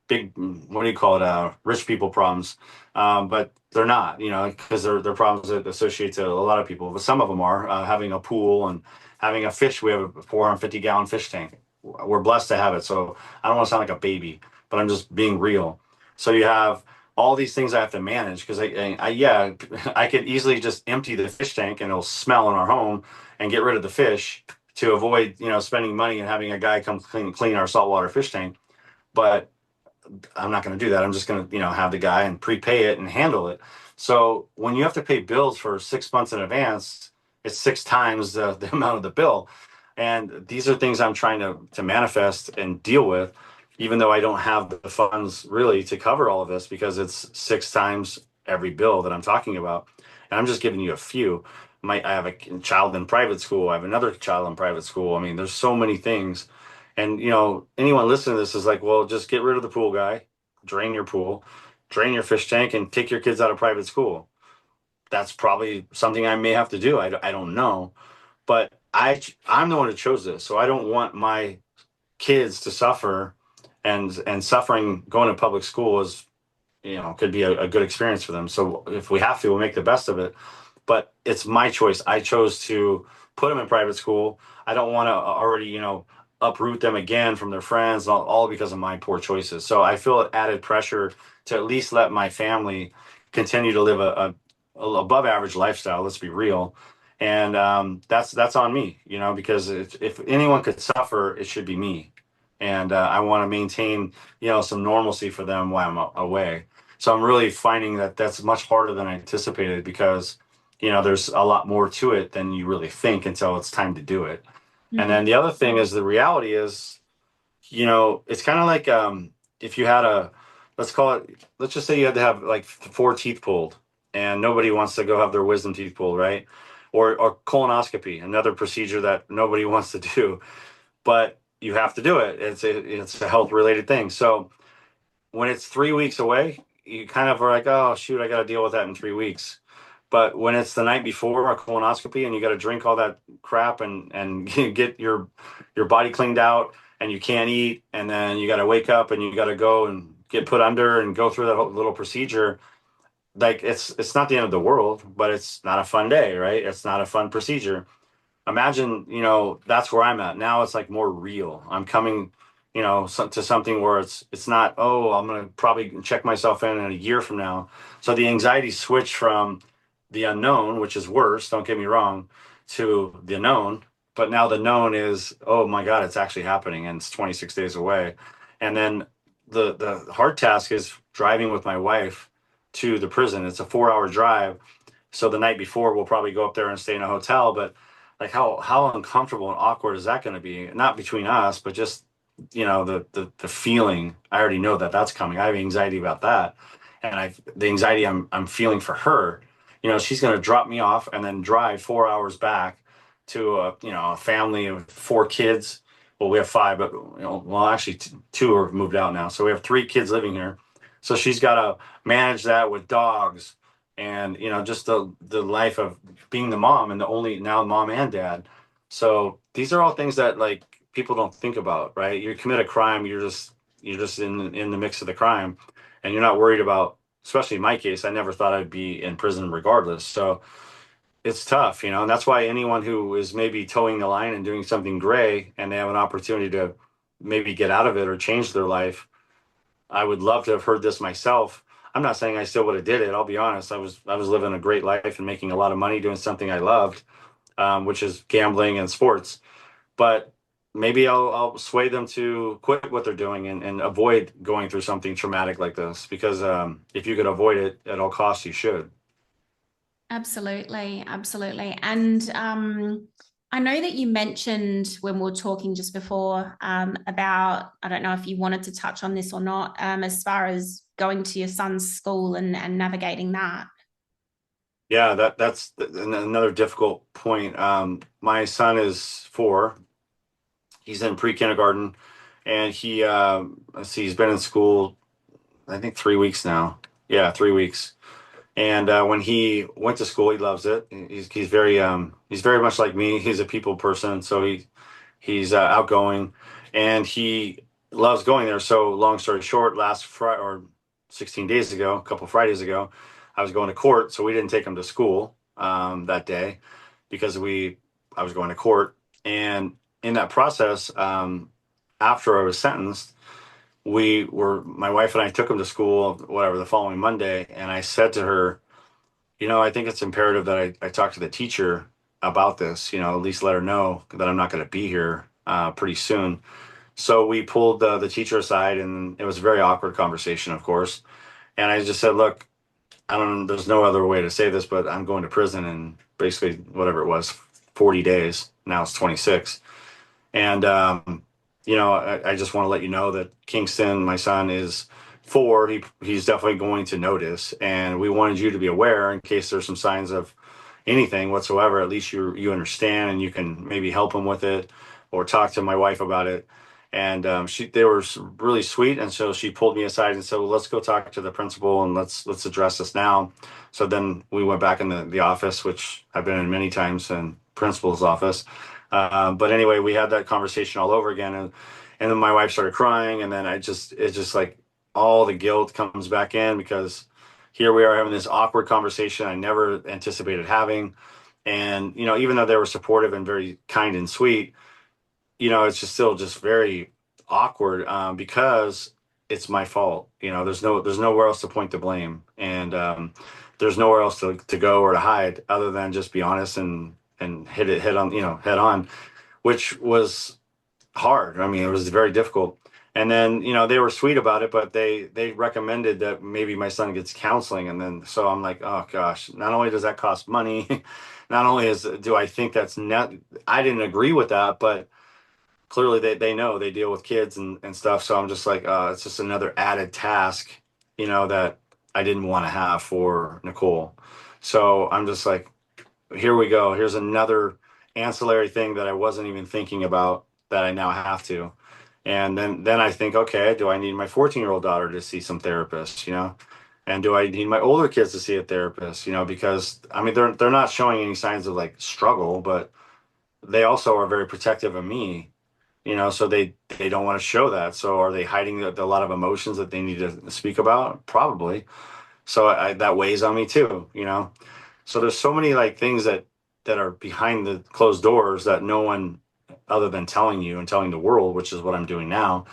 big. What do you call it? Rich people problems, but they're not. Because they're problems that associate to a lot of people. But some of them are having a pool and having a fish. We have a 450-gallon fish tank. We're blessed to have it. So I don't want to sound like a baby, but I'm just being real. So you have all these things I have to manage because yeah, I could easily just empty the fish tank and it'll smell in our home and get rid of the fish to avoid, spending money and having a guy come clean our saltwater fish tank. But I'm not going to do that. I'm just going to, have the guy and prepay it and handle it. So when you have to pay bills for 6 months in advance, it's six times the amount of the bill. And these are things I'm trying to manifest and deal with, even though I don't have the funds really to cover all of this because it's six times every bill that I'm talking about. And I'm just giving you a few. I have a child in private school. I have another child in private school. I mean, there's so many things. And anyone listening to this is like, well, just get rid of the pool guy, drain your pool, drain your fish tank, and take your kids out of private school. That's probably something I may have to do. I don't know, but I'm the one who chose this, so I don't want my kids to suffer, and suffering going to public school is could be a good experience for them. So if we have to, we'll make the best of it. But it's my choice. I chose to put them in private school. I don't want to already, uproot them again from their friends, all because of my poor choices. So I feel added pressure to at least let my family continue to live a above average lifestyle. Let's be real. And that's on me, because if anyone could suffer, it should be me. And I want to maintain, some normalcy for them while I'm away. So I'm really finding that that's much harder than I anticipated because there's a lot more to it than you really think until it's time to do it. And Mhm. then the other thing is the reality is, it's kind of like if you had let's call it, let's just say you had to have like four teeth pulled and nobody wants to go have their wisdom teeth pulled, right? Or colonoscopy, another procedure that nobody wants to do, but you have to do it. It's a health related thing. So when it's 3 weeks away, you kind of are like, oh shoot, I got to deal with that in 3 weeks. But when it's the night before a colonoscopy and you got to drink all that crap and get your body cleaned out and you can't eat and then you got to wake up and you got to go and get put under and go through that whole little procedure, like it's not the end of the world, but it's not a fun day, right? It's not a fun procedure. Imagine, that's where I'm at now. It's like more real. I'm coming, to something where it's not, oh, I'm gonna probably check myself in a year from now. So the anxiety switched from the unknown, which is worse, don't get me wrong, to the known. But now the known is, oh my God, it's actually happening and it's 26 days away. And then the hard task is driving with my wife to the prison. It's a 4-hour drive. So the night before, we'll probably go up there and stay in a hotel. But like, how uncomfortable and awkward is that going to be? Not between us, but just the feeling. I already know that that's coming. I have anxiety about that, and the anxiety I'm feeling for her. She's going to drop me off and then drive 4 hours back to a family of four kids. Well, we have five, but well, actually two are moved out now, so we have three kids living here. So she's got to manage that with dogs and just the life of being the mom and the only now mom and dad. So these are all things that like people don't think about, right? You commit a crime, you're just in the mix of the crime, and you're not worried about. Especially in my case, I never thought I'd be in prison regardless. So it's tough, and that's why anyone who is maybe towing the line and doing something gray and they have an opportunity to maybe get out of it or change their life, I would love to have heard this myself. I'm not saying I still would have did it. I'll be honest. I was living a great life and making a lot of money doing something I loved, which is gambling and sports. But maybe I'll sway them to quit what they're doing and avoid going through something traumatic like this. Because if you could avoid it at all costs, you should. Absolutely, absolutely. And I know that you mentioned when we were talking just before about, I don't know if you wanted to touch on this or not, as far as going to your son's school and navigating that. Yeah, that's another difficult point. My son is 4. He's in pre-kindergarten, and let's see, he's been in school, I think 3 weeks now. Yeah, 3 weeks. And when he went to school, he loves it. He's very much like me. He's a people person, so he's outgoing, and he loves going there. So long story short, last Friday or 16 days ago, a couple Fridays ago, I was going to court, so we didn't take him to school that day because we I was going to court, and in that process, after I was sentenced, my wife and I took him to school, whatever, the following Monday, and I said to her, I think it's imperative that I talk to the teacher about this, at least let her know that I'm not going to be here pretty soon. So we pulled the teacher aside, and it was a very awkward conversation, of course. And I just said, look, there's no other way to say this, but I'm going to prison in basically whatever it was, 40 days. Now it's 26. And, I just want to let you know that Kingston, my son, is 4. He's definitely going to notice. And we wanted you to be aware in case there's some signs of anything whatsoever. At least you understand and you can maybe help him with it or talk to my wife about it. And they were really sweet. And so she pulled me aside and said, well, let's go talk to the principal and let's address this now. So then we went back in the office, which I've been in many times, in principal's office. But anyway, we had that conversation all over again, and then my wife started crying, and then it's just like all the guilt comes back in because here we are having this awkward conversation I never anticipated having, and even though they were supportive and very kind and sweet, it's just still just very awkward because it's my fault. There's nowhere else to point the blame, and there's nowhere else to go or to hide other than just be honest and hit it head on, which was hard. I mean, it was very difficult. And then, they were sweet about it, but they recommended that maybe my son gets counseling. And then, so I'm like, oh gosh, not only does that cost money, not only do I think that's net, I didn't agree with that, but clearly they know they deal with kids and stuff. So I'm just like, it's just another added task, that I didn't want to have for Nicole. So I'm just like, here we go. Here's another ancillary thing that I wasn't even thinking about that I now have to. And then I think, okay, do I need my 14-year-old daughter to see some therapists, And do I need my older kids to see a therapist, because I mean they're not showing any signs of like struggle, but they also are very protective of me, so they don't want to show that. So are they hiding a lot of emotions that they need to speak about? Probably. So that weighs on me too, So there's so many like things that are behind the closed doors that no one other than telling you and telling the world, which is what I'm doing now,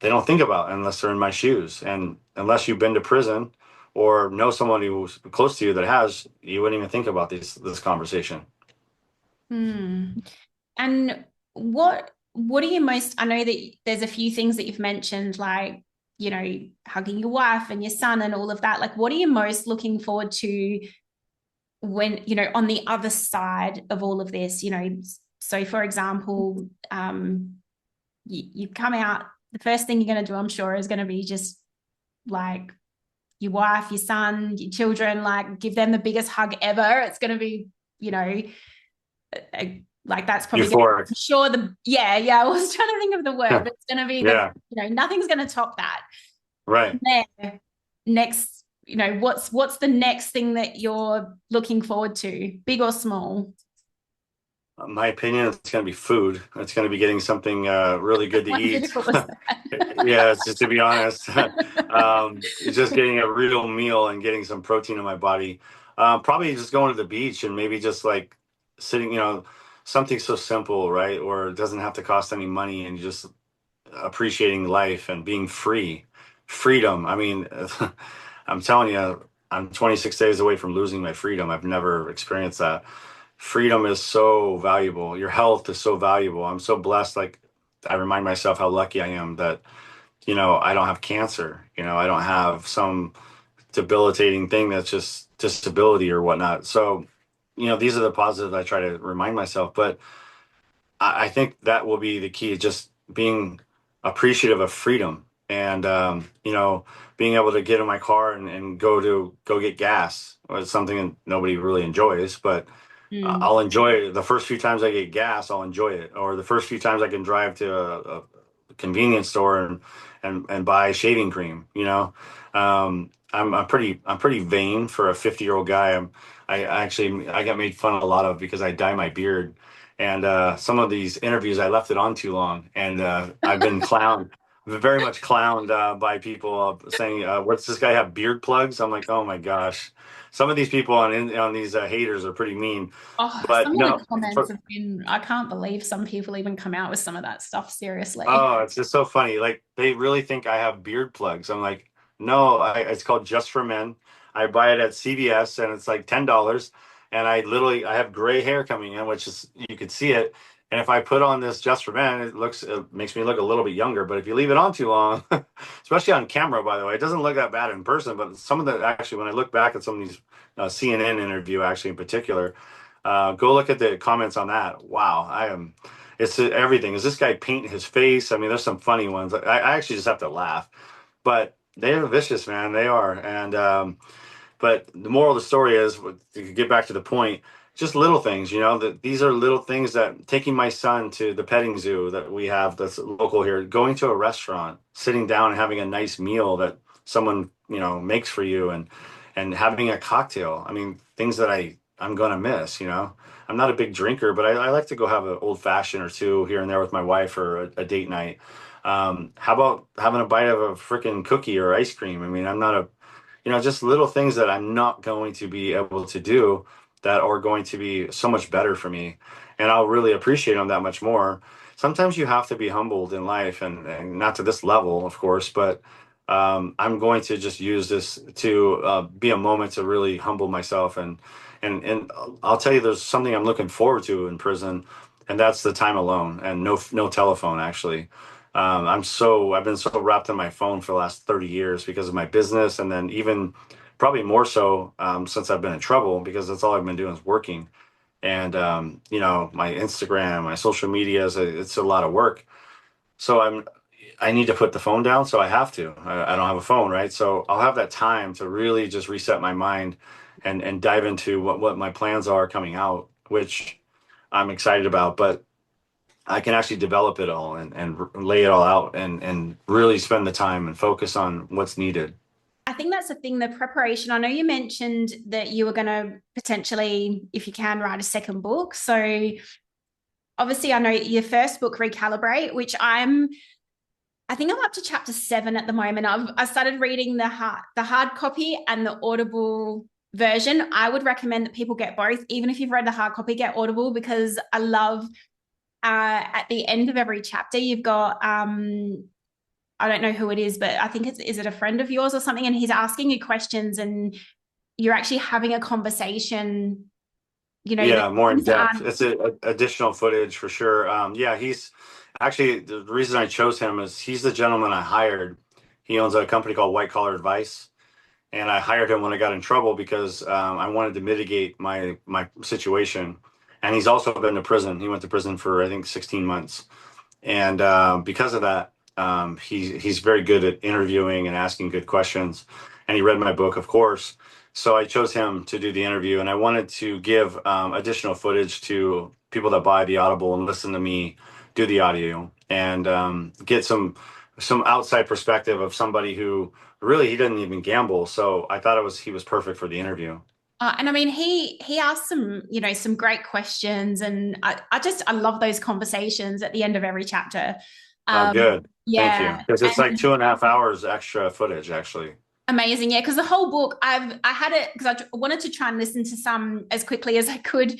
they don't think about unless they're in my shoes. And unless you've been to prison or know someone who's close to you that has, you wouldn't even think about this conversation. Hmm. And what are you most, I know that there's a few things that you've mentioned, like, hugging your wife and your son and all of that. Like, what are you most looking forward to when, on the other side of all of this? So for example, you come out, the first thing you're going to do, I'm sure, is going to be just like your wife, your son, your children, like give them the biggest hug ever. It's going to be, like that's probably going Euphoric. to sure I was trying to think of the word, but it's going to be Yeah. nothing's going to top that. Right. There, next, what's the next thing that you're looking forward to, big or small? My opinion, it's going to be food. It's going to be getting something really good to eat. Yeah, it's just to be honest, it's just getting a real meal and getting some protein in my body. Probably just going to the beach and maybe just like sitting, something so simple, right? Or it doesn't have to cost any money and just appreciating life and being free. Freedom. I mean, I'm telling you, I'm 26 days away from losing my freedom. I've never experienced that. Freedom is so valuable. Your health is so valuable. I'm so blessed. Like, I remind myself how lucky I am that, I don't have cancer. I don't have some debilitating thing that's just disability or whatnot. So, these are the positives I try to remind myself. But I think that will be the key, just being appreciative of freedom and, being able to get in my car and go get gas. It's something that nobody really enjoys, but I'll enjoy it. The first few times I get gas, I'll enjoy it. Or the first few times I can drive to a convenience store and buy shaving cream, I'm pretty vain for a 50-year-old guy. I got made fun of a lot of because I dye my beard, and some of these interviews I left it on too long, and I've been clowned, very much clowned by people saying, "What's this guy have beard plugs?" I'm like, oh my gosh, some of these people on these haters are pretty mean, Oh, but some of the no. comments have been, I can't believe some people even come out with some of that stuff, seriously. Oh, it's just so funny. Like they really think I have beard plugs. I'm like, no, it's called Just for Men. I buy it at CVS and it's like $10. And I have gray hair coming in, which is you could see it. And if I put on this Just for Men, it makes me look a little bit younger. But if you leave it on too long, especially on camera, by the way, it doesn't look that bad in person. But some of the actually, when I look back at some of these CNN interview, actually in particular, go look at the comments on that. Wow, I am. It's everything. Is this guy painting his face? I mean, there's some funny ones. I actually just have to laugh, but they are vicious, man. They are. And but the moral of the story is, to get back to the point, just little things. You know, that these are little things that taking my son to the petting zoo that we have that's local here, going to a restaurant, sitting down and having a nice meal that someone makes for you, and having a cocktail. I mean, things that I'm gonna miss. I'm not a big drinker, but I like to go have an old fashioned or two here and there with my wife or a date night. How about having a bite of a freaking cookie or ice cream? I mean, I'm not a, just little things that I'm not going to be able to do that are going to be so much better for me. And I'll really appreciate them that much more. Sometimes you have to be humbled in life, and not to this level, of course, but I'm going to just use this to be a moment to really humble myself. And I'll tell you, there's something I'm looking forward to in prison, and that's the time alone and no telephone, actually. I've been so wrapped in my phone for the last 30 years because of my business, and then even probably more so since I've been in trouble, because that's all I've been doing is working. And my Instagram, my social media it's a lot of work. So I need to put the phone down, so I have to. I don't have a phone, right? So I'll have that time to really just reset my mind and dive into what my plans are coming out, which I'm excited about. But I can actually develop it all and lay it all out and really spend the time and focus on what's needed. I think that's the thing, the preparation. I know you mentioned that you were going to potentially, if you can, write a second book. So obviously, I know your first book, Recalibrate, which I think I'm up to chapter 7 at the moment. I started reading the hard copy and the Audible version. I would recommend that people get both. Even if you've read the hard copy, get Audible, because I love at the end of every chapter, you've got I don't know who it is, but I think is it a friend of yours or something? And he's asking you questions, and you're actually having a conversation. Yeah, more in Things depth. aren't. It's additional footage for sure. Yeah, he's actually the reason I chose him is he's the gentleman I hired. He owns a company called White Collar Advice, and I hired him when I got in trouble because I wanted to mitigate my situation. And he's also been to prison. He went to prison for I think 16 months, and because of that, he's very good at interviewing and asking good questions. And he read my book, of course. So I chose him to do the interview, and I wanted to give additional footage to people that buy the Audible and listen to me do the audio, and get some outside perspective of somebody who really he didn't even gamble. So I thought he was perfect for the interview. And I mean, he asked some great questions, and I love those conversations at the end of every chapter. Oh, good. Thank you. Yeah, Because it's like and 2.5 hours extra footage, actually. amazing. Yeah, because the whole book, I had it because I wanted to try and listen to some as quickly as I could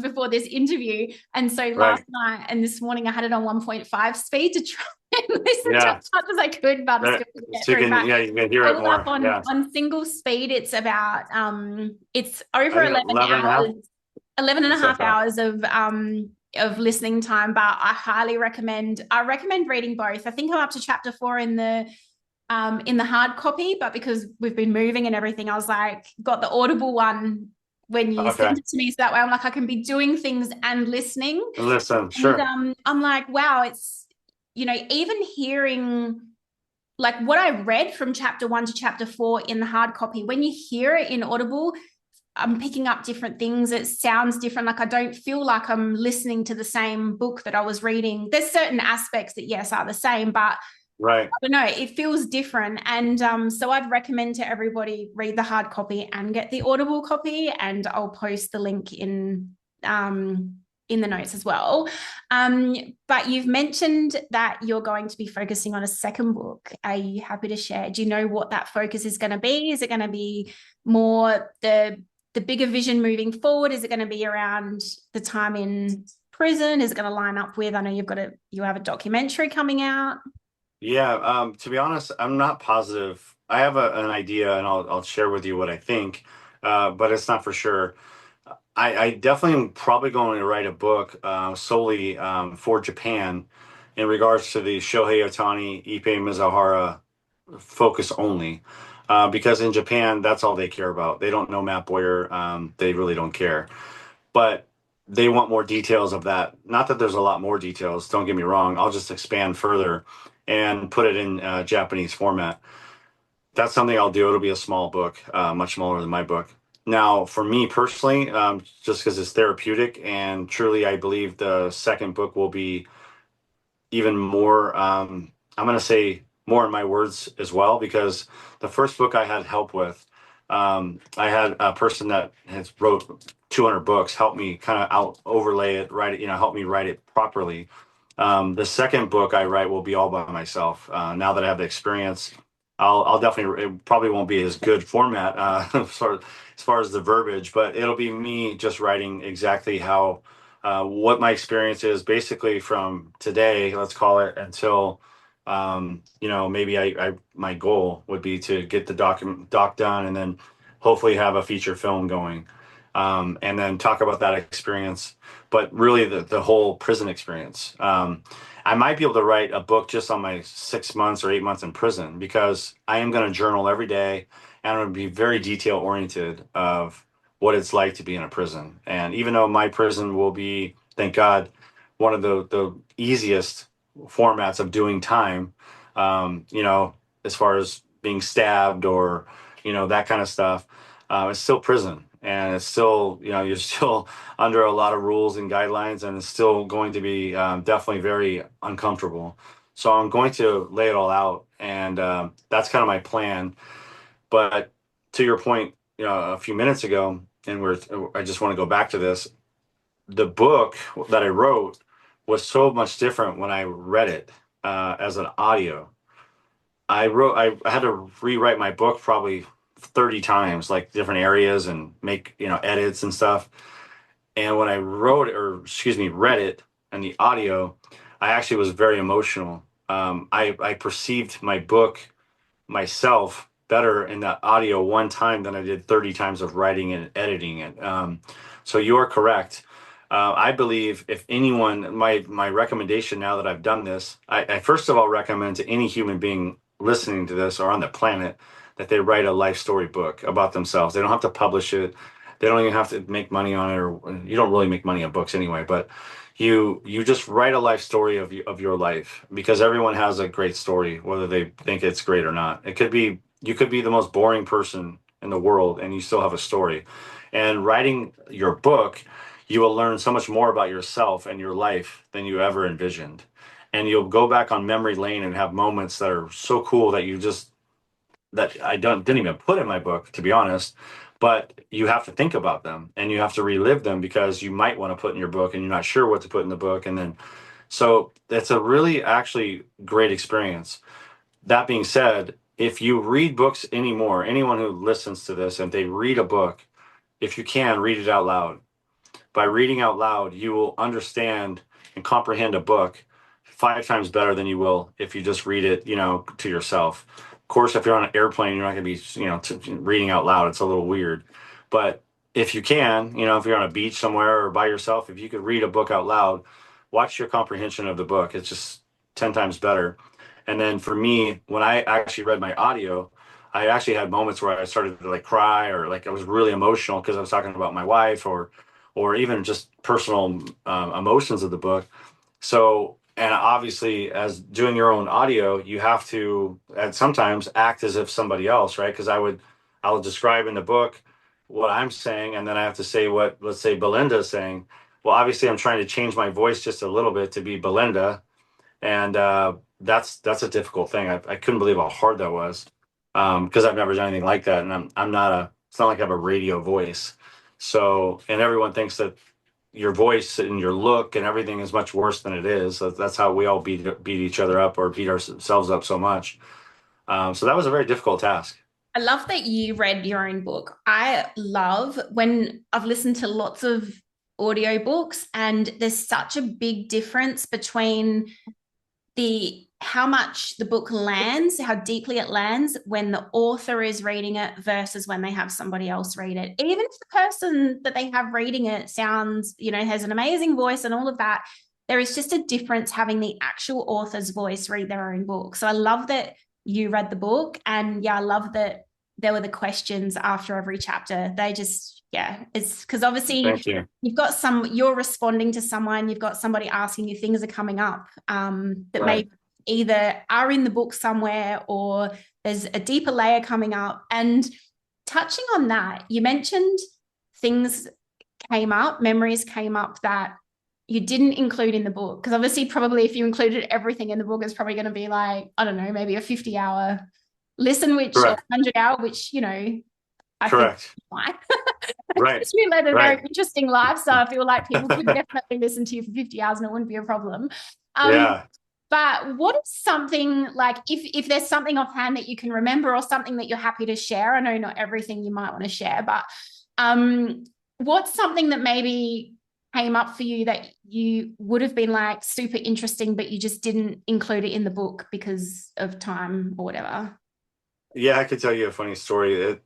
before this interview, and so last Right. night and this morning I had it on 1.5 speed to try and listen to Yeah. as much as I could, but I Right. still couldn't get So through. But you can hear I it was up more. Yeah. on single speed. It's about it's I over think 11 11 and a half. hours, 11 and a What's that half about? hours of listening time. But I recommend reading both. I think I'm up to chapter 4 in the hard copy, but because we've been moving and everything, I was like, got the Audible one when you Okay. sent it to me. So that way I'm like, I can be doing things and listening. Listen, And sure. I'm like, wow, it's, even hearing like what I read from chapter 1 to chapter 4 in the hard copy, when you hear it in Audible, I'm picking up different things. It sounds different. Like I don't feel like I'm listening to the same book that I was reading. There's certain aspects that, yes, are the same, but Right. But no, it feels different. And so I'd recommend to everybody read the hard copy and get the Audible copy. And I'll post the link in the notes as well. Um, but you've mentioned that you're going to be focusing on a second book. Are you happy to share? Do you know what that focus is going to be? Is it going to be more the bigger vision moving forward? Is it going to be around the time in prison? Is it going to line up with? I know you have a documentary coming out. Yeah, to be honest, I'm not positive. I have an idea, and I'll share with you what I think, but it's not for sure. I definitely am probably going to write a book solely for Japan in regards to the Shohei Ohtani, Ippei Mizuhara focus only, because in Japan that's all they care about. They don't know Matt Boyer. They really don't care, but they want more details of that. Not that there's a lot more details. Don't get me wrong. I'll just expand further and put it in Japanese format. That's something I'll do. It'll be a small book, much smaller than my book. Now, for me personally, just because it's therapeutic, and truly, I believe the second book will be even more. I'm going to say more in my words as well, because the first book I had help with, I had a person that has wrote 200 books help me kind of out overlay it, write it, help me write it properly. The second book I write will be all by myself. Now that I have the experience, I'll definitely, it probably won't be as good format as far as the verbiage, but it'll be me just writing exactly how what my experience is basically from today, let's call it, until maybe I my goal would be to get the doc done, and then hopefully have a feature film going, and then talk about that experience, but really the whole prison experience. I might be able to write a book just on my 6 months or 8 months in prison, because I am going to journal every day, and I'm going to be very detail oriented of what it's like to be in a prison. And even though my prison will be, thank God, one of the easiest formats of doing time, as far as being stabbed or, that kind of stuff, it's still prison. And it's still, you're still under a lot of rules and guidelines, and it's still going to be definitely very uncomfortable. So I'm going to lay it all out, and that's kind of my plan. But to your point, a few minutes ago, and I just want to go back to this. The book that I wrote was so much different when I read it as an audio. I had to rewrite my book probably 30 times, like different areas, and make, edits and stuff. And when I wrote it, or excuse me, read it and the audio, I actually was very emotional. I perceived my book myself better in that audio one time than I did 30 times of writing and editing it. So you are correct. I believe if anyone, my recommendation now that I've done this, I first of all recommend to any human being listening to this or on the planet that they write a life story book about themselves. They don't have to publish it. They don't even have to make money on it, or you don't really make money on books anyway. But you just write a life story of your life, because everyone has a great story, whether they think it's great or not. It could be, you could be the most boring person in the world and you still have a story. And writing your book, you will learn so much more about yourself and your life than you ever envisioned. And you'll go back on memory lane and have moments that are so cool that you just, that I didn't even put in my book, to be honest. But you have to think about them and you have to relive them, because you might want to put in your book and you're not sure what to put in the book. And then, so it's a really actually great experience. That being said, if you read books anymore, anyone who listens to this and they read a book, if you can, read it out loud. By reading out loud, you will understand and comprehend a book 5 times better than you will if you just read it, to yourself. Of course, if you're on an airplane, you're not going to be, reading out loud. It's a little weird. But if you can, if you're on a beach somewhere or by yourself, if you could read a book out loud, watch your comprehension of the book. It's just 10 times better. And then for me, when I actually read my audio, I actually had moments where I started to like cry, or like I was really emotional because I was talking about my wife, or even just personal emotions of the book. So, and obviously, as doing your own audio, you have to and sometimes act as if somebody else, right? Because I'll describe in the book what I'm saying, and then I have to say what, let's say, Belinda is saying. Well, obviously, I'm trying to change my voice just a little bit to be Belinda, and that's a difficult thing. I couldn't believe how hard that was, because I've never done anything like that, and I'm not a. It's not like I have a radio voice. So, and everyone thinks that your voice and your look and everything is much worse than it is. That's how we all beat each other up or beat ourselves up so much. So that was a very difficult task. I love that you read your own book. I love when I've listened to lots of audiobooks, and there's such a big difference between the how much the book lands, how deeply it lands when the author is reading it versus when they have somebody else read it. Even if the person that they have reading it sounds, has an amazing voice and all of that, there is just a difference having the actual author's voice read their own book. So I love that you read the book, and yeah, I love that there were the questions after every chapter. They just, yeah, it's because obviously Thank you. you're responding to someone, you've got somebody asking you, things are coming up that Right. may either are in the book somewhere or there's a deeper layer coming up. And touching on that, you mentioned things came up, memories came up that you didn't include in the book. Because obviously, probably if you included everything in the book, it's probably going to be like, I don't know, maybe a 50-hour listen, which, or Correct. 100-hour, which, I think Correct. fine. Right. You led a very Right. interesting life. So I feel like people could definitely listen to you for 50 hours and it wouldn't be a problem. Um, Yeah. but what is something like if there's something offhand that you can remember or something that you're happy to share? I know not everything you might want to share, but um, what's something that maybe came up for you that you would have been like super interesting, but you just didn't include it in the book because of time or whatever? Yeah, I could tell you a funny story.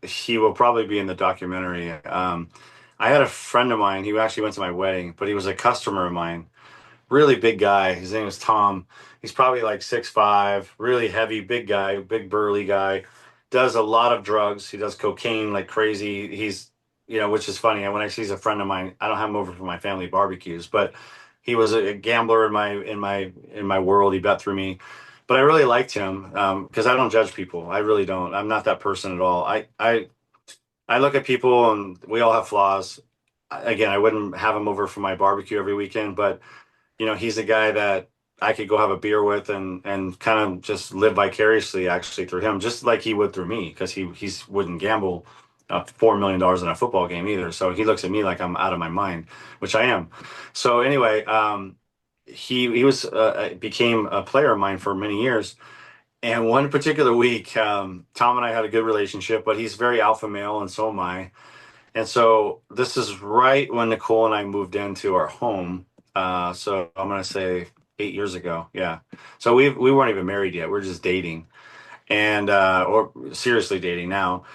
He will probably be in the documentary. I had a friend of mine. He actually went to my wedding, but he was a customer of mine. Really big guy. His name is Tom. He's probably like 6'5", really heavy, big guy, big burly guy. Does a lot of drugs. He does cocaine like crazy. Which is funny. When I see he's a friend of mine, I don't have him over for my family barbecues, but he was a gambler in my world. He bet through me, but I really liked him because I don't judge people. I really don't. I'm not that person at all. I look at people and we all have flaws. Again, I wouldn't have him over for my barbecue every weekend, but he's a guy that I could go have a beer with and kind of just live vicariously actually through him, just like he would through me, because he's wouldn't gamble $4 million in a football game either. So he looks at me like I'm out of my mind, which I am. So anyway, he was became a player of mine for many years. And one particular week, Tom and I had a good relationship, but he's very alpha male, and so am I. And so this is right when Nicole and I moved into our home. So I'm gonna say 8 years ago. Yeah. So we weren't even married yet. We're just dating, and or seriously dating now.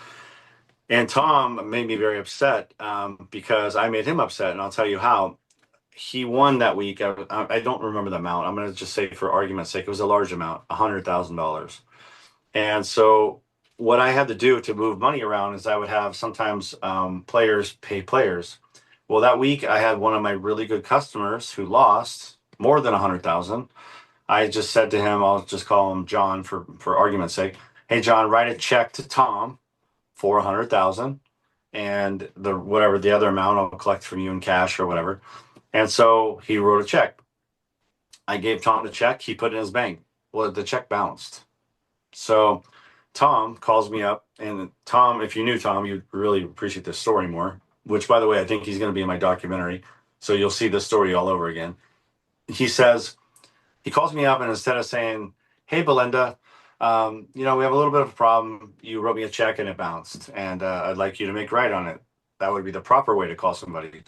And Tom made me very upset because I made him upset, and I'll tell you how. He won that week. I don't remember the amount. I'm gonna just say for argument's sake, it was a large amount, $100,000. And so what I had to do to move money around is I would have sometimes players pay players. Well, that week I had one of my really good customers who lost more than 100,000. I just said to him, I'll just call him John for argument's sake. Hey, John, write a check to Tom for 100,000, and the whatever the other amount I'll collect from you in cash or whatever. And so he wrote a check. I gave Tom the check. He put it in his bank. Well, the check bounced. So Tom calls me up, and Tom, if you knew Tom, you'd really appreciate this story more. Which, by the way, I think he's going to be in my documentary, so you'll see this story all over again. He says he calls me up, and instead of saying, "Hey, Belinda, we have a little bit of a problem. You wrote me a check and it bounced, and I'd like you to make right on it." That would be the proper way to call somebody.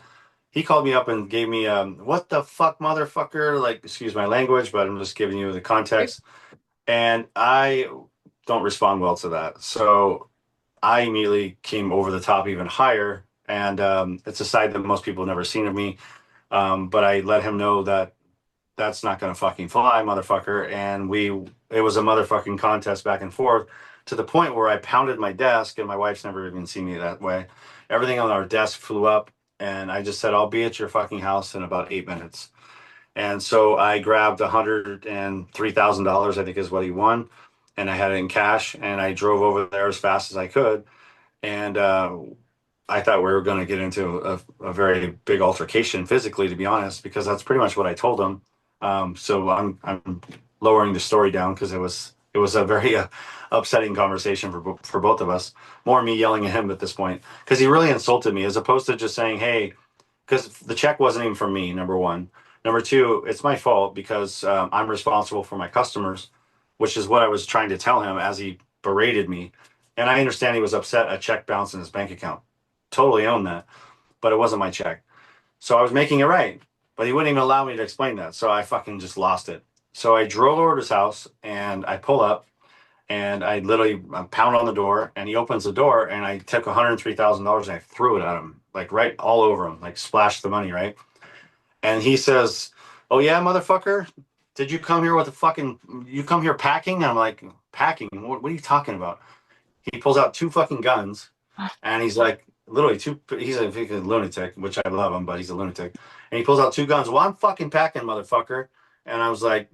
He called me up and gave me "what the fuck, motherfucker," like, excuse my language, but I'm just giving you the context. And I don't respond well to that. So I immediately came over the top even higher. And it's a side that most people have never seen of me. But I let him know that that's not going to fucking fly, motherfucker. And it was a motherfucking contest back and forth to the point where I pounded my desk, and my wife's never even seen me that way. Everything on our desk flew up. And I just said, I'll be at your fucking house in about 8 minutes. And so I grabbed $103,000, I think is what he won, and I had it in cash. And I drove over there as fast as I could. And I thought we were going to get into a very big altercation physically, to be honest, because that's pretty much what I told him. So I'm lowering the story down because it was a very upsetting conversation for both of us. More me yelling at him at this point because he really insulted me as opposed to just saying, "Hey," because the check wasn't even from me. Number one, number two, it's my fault because I'm responsible for my customers, which is what I was trying to tell him as he berated me. And I understand he was upset a check bounced in his bank account. Totally own that, but it wasn't my check. So I was making it right, but he wouldn't even allow me to explain that. So I fucking just lost it. So I drove over to his house and I pull up and I literally pound on the door and he opens the door and I took $103,000 and I threw it at him, like right all over him, like splashed the money, right? And he says, "Oh yeah, motherfucker, did you come here with a fucking, you come here packing?" And I'm like, "Packing? What are you talking about?" He pulls out two fucking guns and he's like, literally two, he's a lunatic, which I love him, but he's a lunatic. And he pulls out two guns. "Well, I'm fucking packing, motherfucker." And I was like,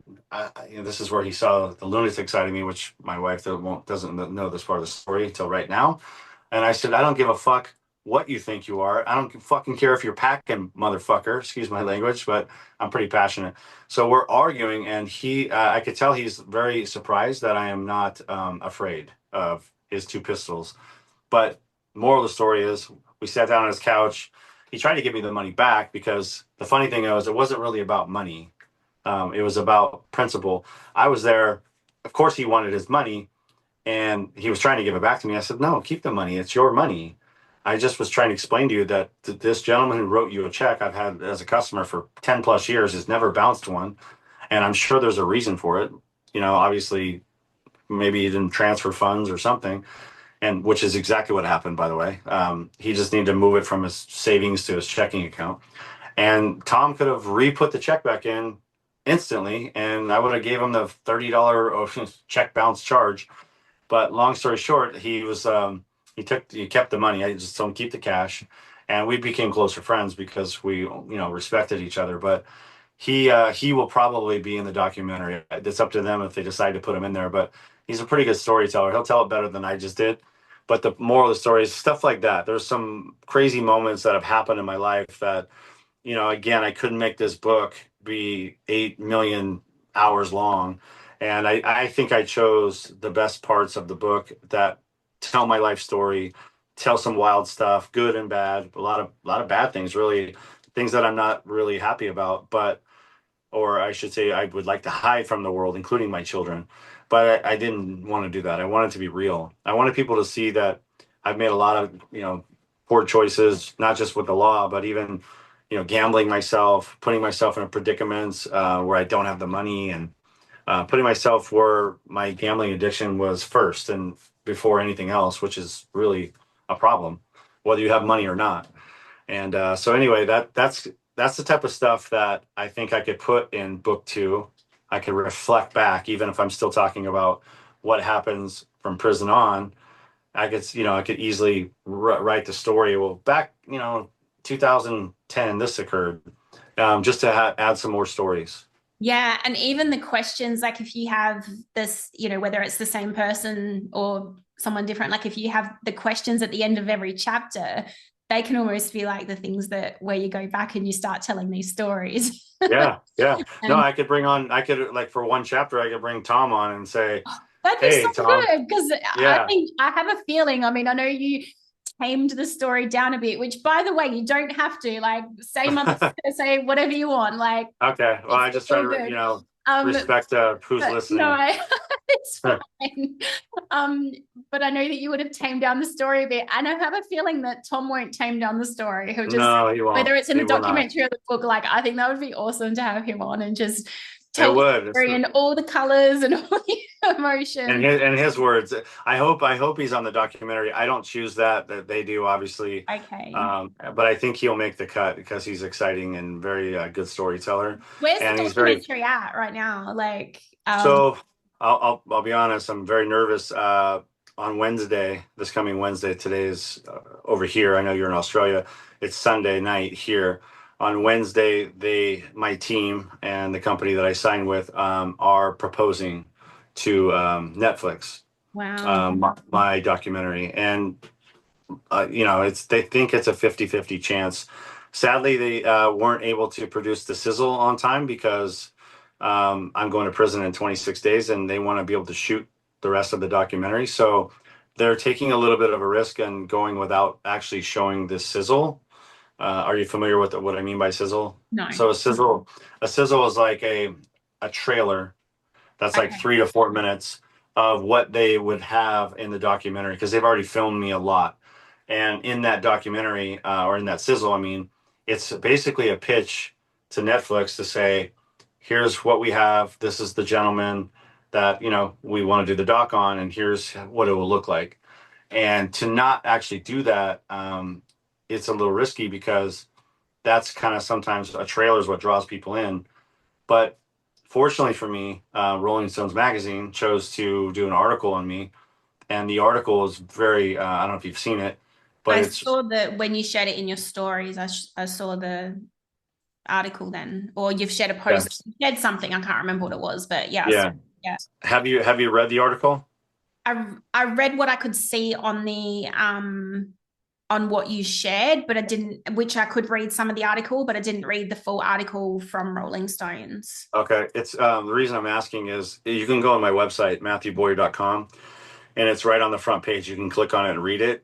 this is where he saw the lunatic side of me, which my wife doesn't know this part of the story until right now. And I said, "I don't give a fuck what you think you are. I don't fucking care if you're packing, motherfucker." Excuse my language, but I'm pretty passionate. So we're arguing, and I could tell he's very surprised that I am not afraid of his two pistols. But moral of the story is, we sat down on his couch. He tried to give me the money back because the funny thing was, it wasn't really about money. It was about principle. I was there. Of course, he wanted his money and he was trying to give it back to me. I said, "No, keep the money. It's your money. I just was trying to explain to you that this gentleman who wrote you a check I've had as a customer for 10 plus years has never bounced one. And I'm sure there's a reason for it. Obviously, maybe he didn't transfer funds or something." And which is exactly what happened, by the way. He just needed to move it from his savings to his checking account. And Tom could have re-put the check back in instantly, and I would have gave him the $30 check bounce charge. But long story short, he kept the money. I just told him keep the cash, and we became closer friends because we respected each other. But he will probably be in the documentary. It's up to them if they decide to put him in there. But he's a pretty good storyteller. He'll tell it better than I just did. But the moral of the story is stuff like that. There's some crazy moments that have happened in my life that, again, I couldn't make this book be 8 million hours long. And I think I chose the best parts of the book that tell my life story, tell some wild stuff, good and bad, a lot of bad things, really, things that I'm not really happy about, or I should say, I would like to hide from the world, including my children. But I didn't want to do that. I wanted to be real. I wanted people to see that I've made a lot of, poor choices, not just with the law, but even, gambling myself, putting myself in predicaments where I don't have the money, and putting myself where my gambling addiction was first and before anything else, which is really a problem, whether you have money or not. And so anyway, that's the type of stuff that I think I could put in book two. I could reflect back, even if I'm still talking about what happens from prison on. I could easily write the story. Well, back, 2010, this occurred, just to add some more stories. Yeah, and even the questions, like if you have this, whether it's the same person or someone different, like if you have the questions at the end of every chapter, they can almost be like the things that where you go back and you start telling these stories. Yeah, yeah. No, And I could like for one chapter, I could bring Tom on and say, that'd be so "Hey, Tom." good because I Yeah. think I have a feeling. I mean, I know you tamed the story down a bit, which by the way, you don't have to like say mother, say whatever you want. Like Okay. Well, it's I just try all to, good. respect who's But no, listening. it's fine. But I know that you would have tamed down the story a bit, and I have a feeling that Tom won't tame down the story. He'll just, No, he won't. whether it's in He the will not. documentary or the book, like I think that would be awesome to have him on and just It tell the would. story and all the colors and all the And emotions. his words. I hope he's on the documentary. I don't choose that they do, obviously. Okay. But I think he'll make the cut because he's exciting and very good storyteller, Where's the and he's very. documentary at right now? Like, So I'll be honest. I'm very nervous. On Wednesday, this coming Wednesday. Today is over here. I know you're in Australia. It's Sunday night here. On Wednesday, my team and the company that I signed with are proposing to Netflix wow. my documentary, and they think it's a 50-50 chance. Sadly, they weren't able to produce the sizzle on time because I'm going to prison in 26 days, and they want to be able to shoot the rest of the documentary. So they're taking a little bit of a risk and going without actually showing the sizzle. Are you familiar with what I mean by sizzle? No. So a sizzle is like a trailer that's like Okay. 3 to 4 minutes of what they would have in the documentary because they've already filmed me a lot. And in that documentary, or in that sizzle, I mean, it's basically a pitch to Netflix to say, here's what we have. This is the gentleman that, we want to do the doc on, and here's what it will look like. And to not actually do that, it's a little risky because that's kind of sometimes a trailer is what draws people in. But fortunately for me, Rolling Stones magazine chose to do an article on me, and the article is very I don't know if you've seen it, but I it's saw that when you shared it in your stories, I saw the article then, or you've shared a yeah, post, you shared something. I can't remember what it was, but yeah, yeah. yeah. Have you read the article? I read what I could see on what you shared, but I didn't, which I could read some of the article, but I didn't read the full article from Rolling Stones. Okay, it's the reason I'm asking is you can go on my website matthewbowyer.com, and it's right on the front page. You can click on it and read it.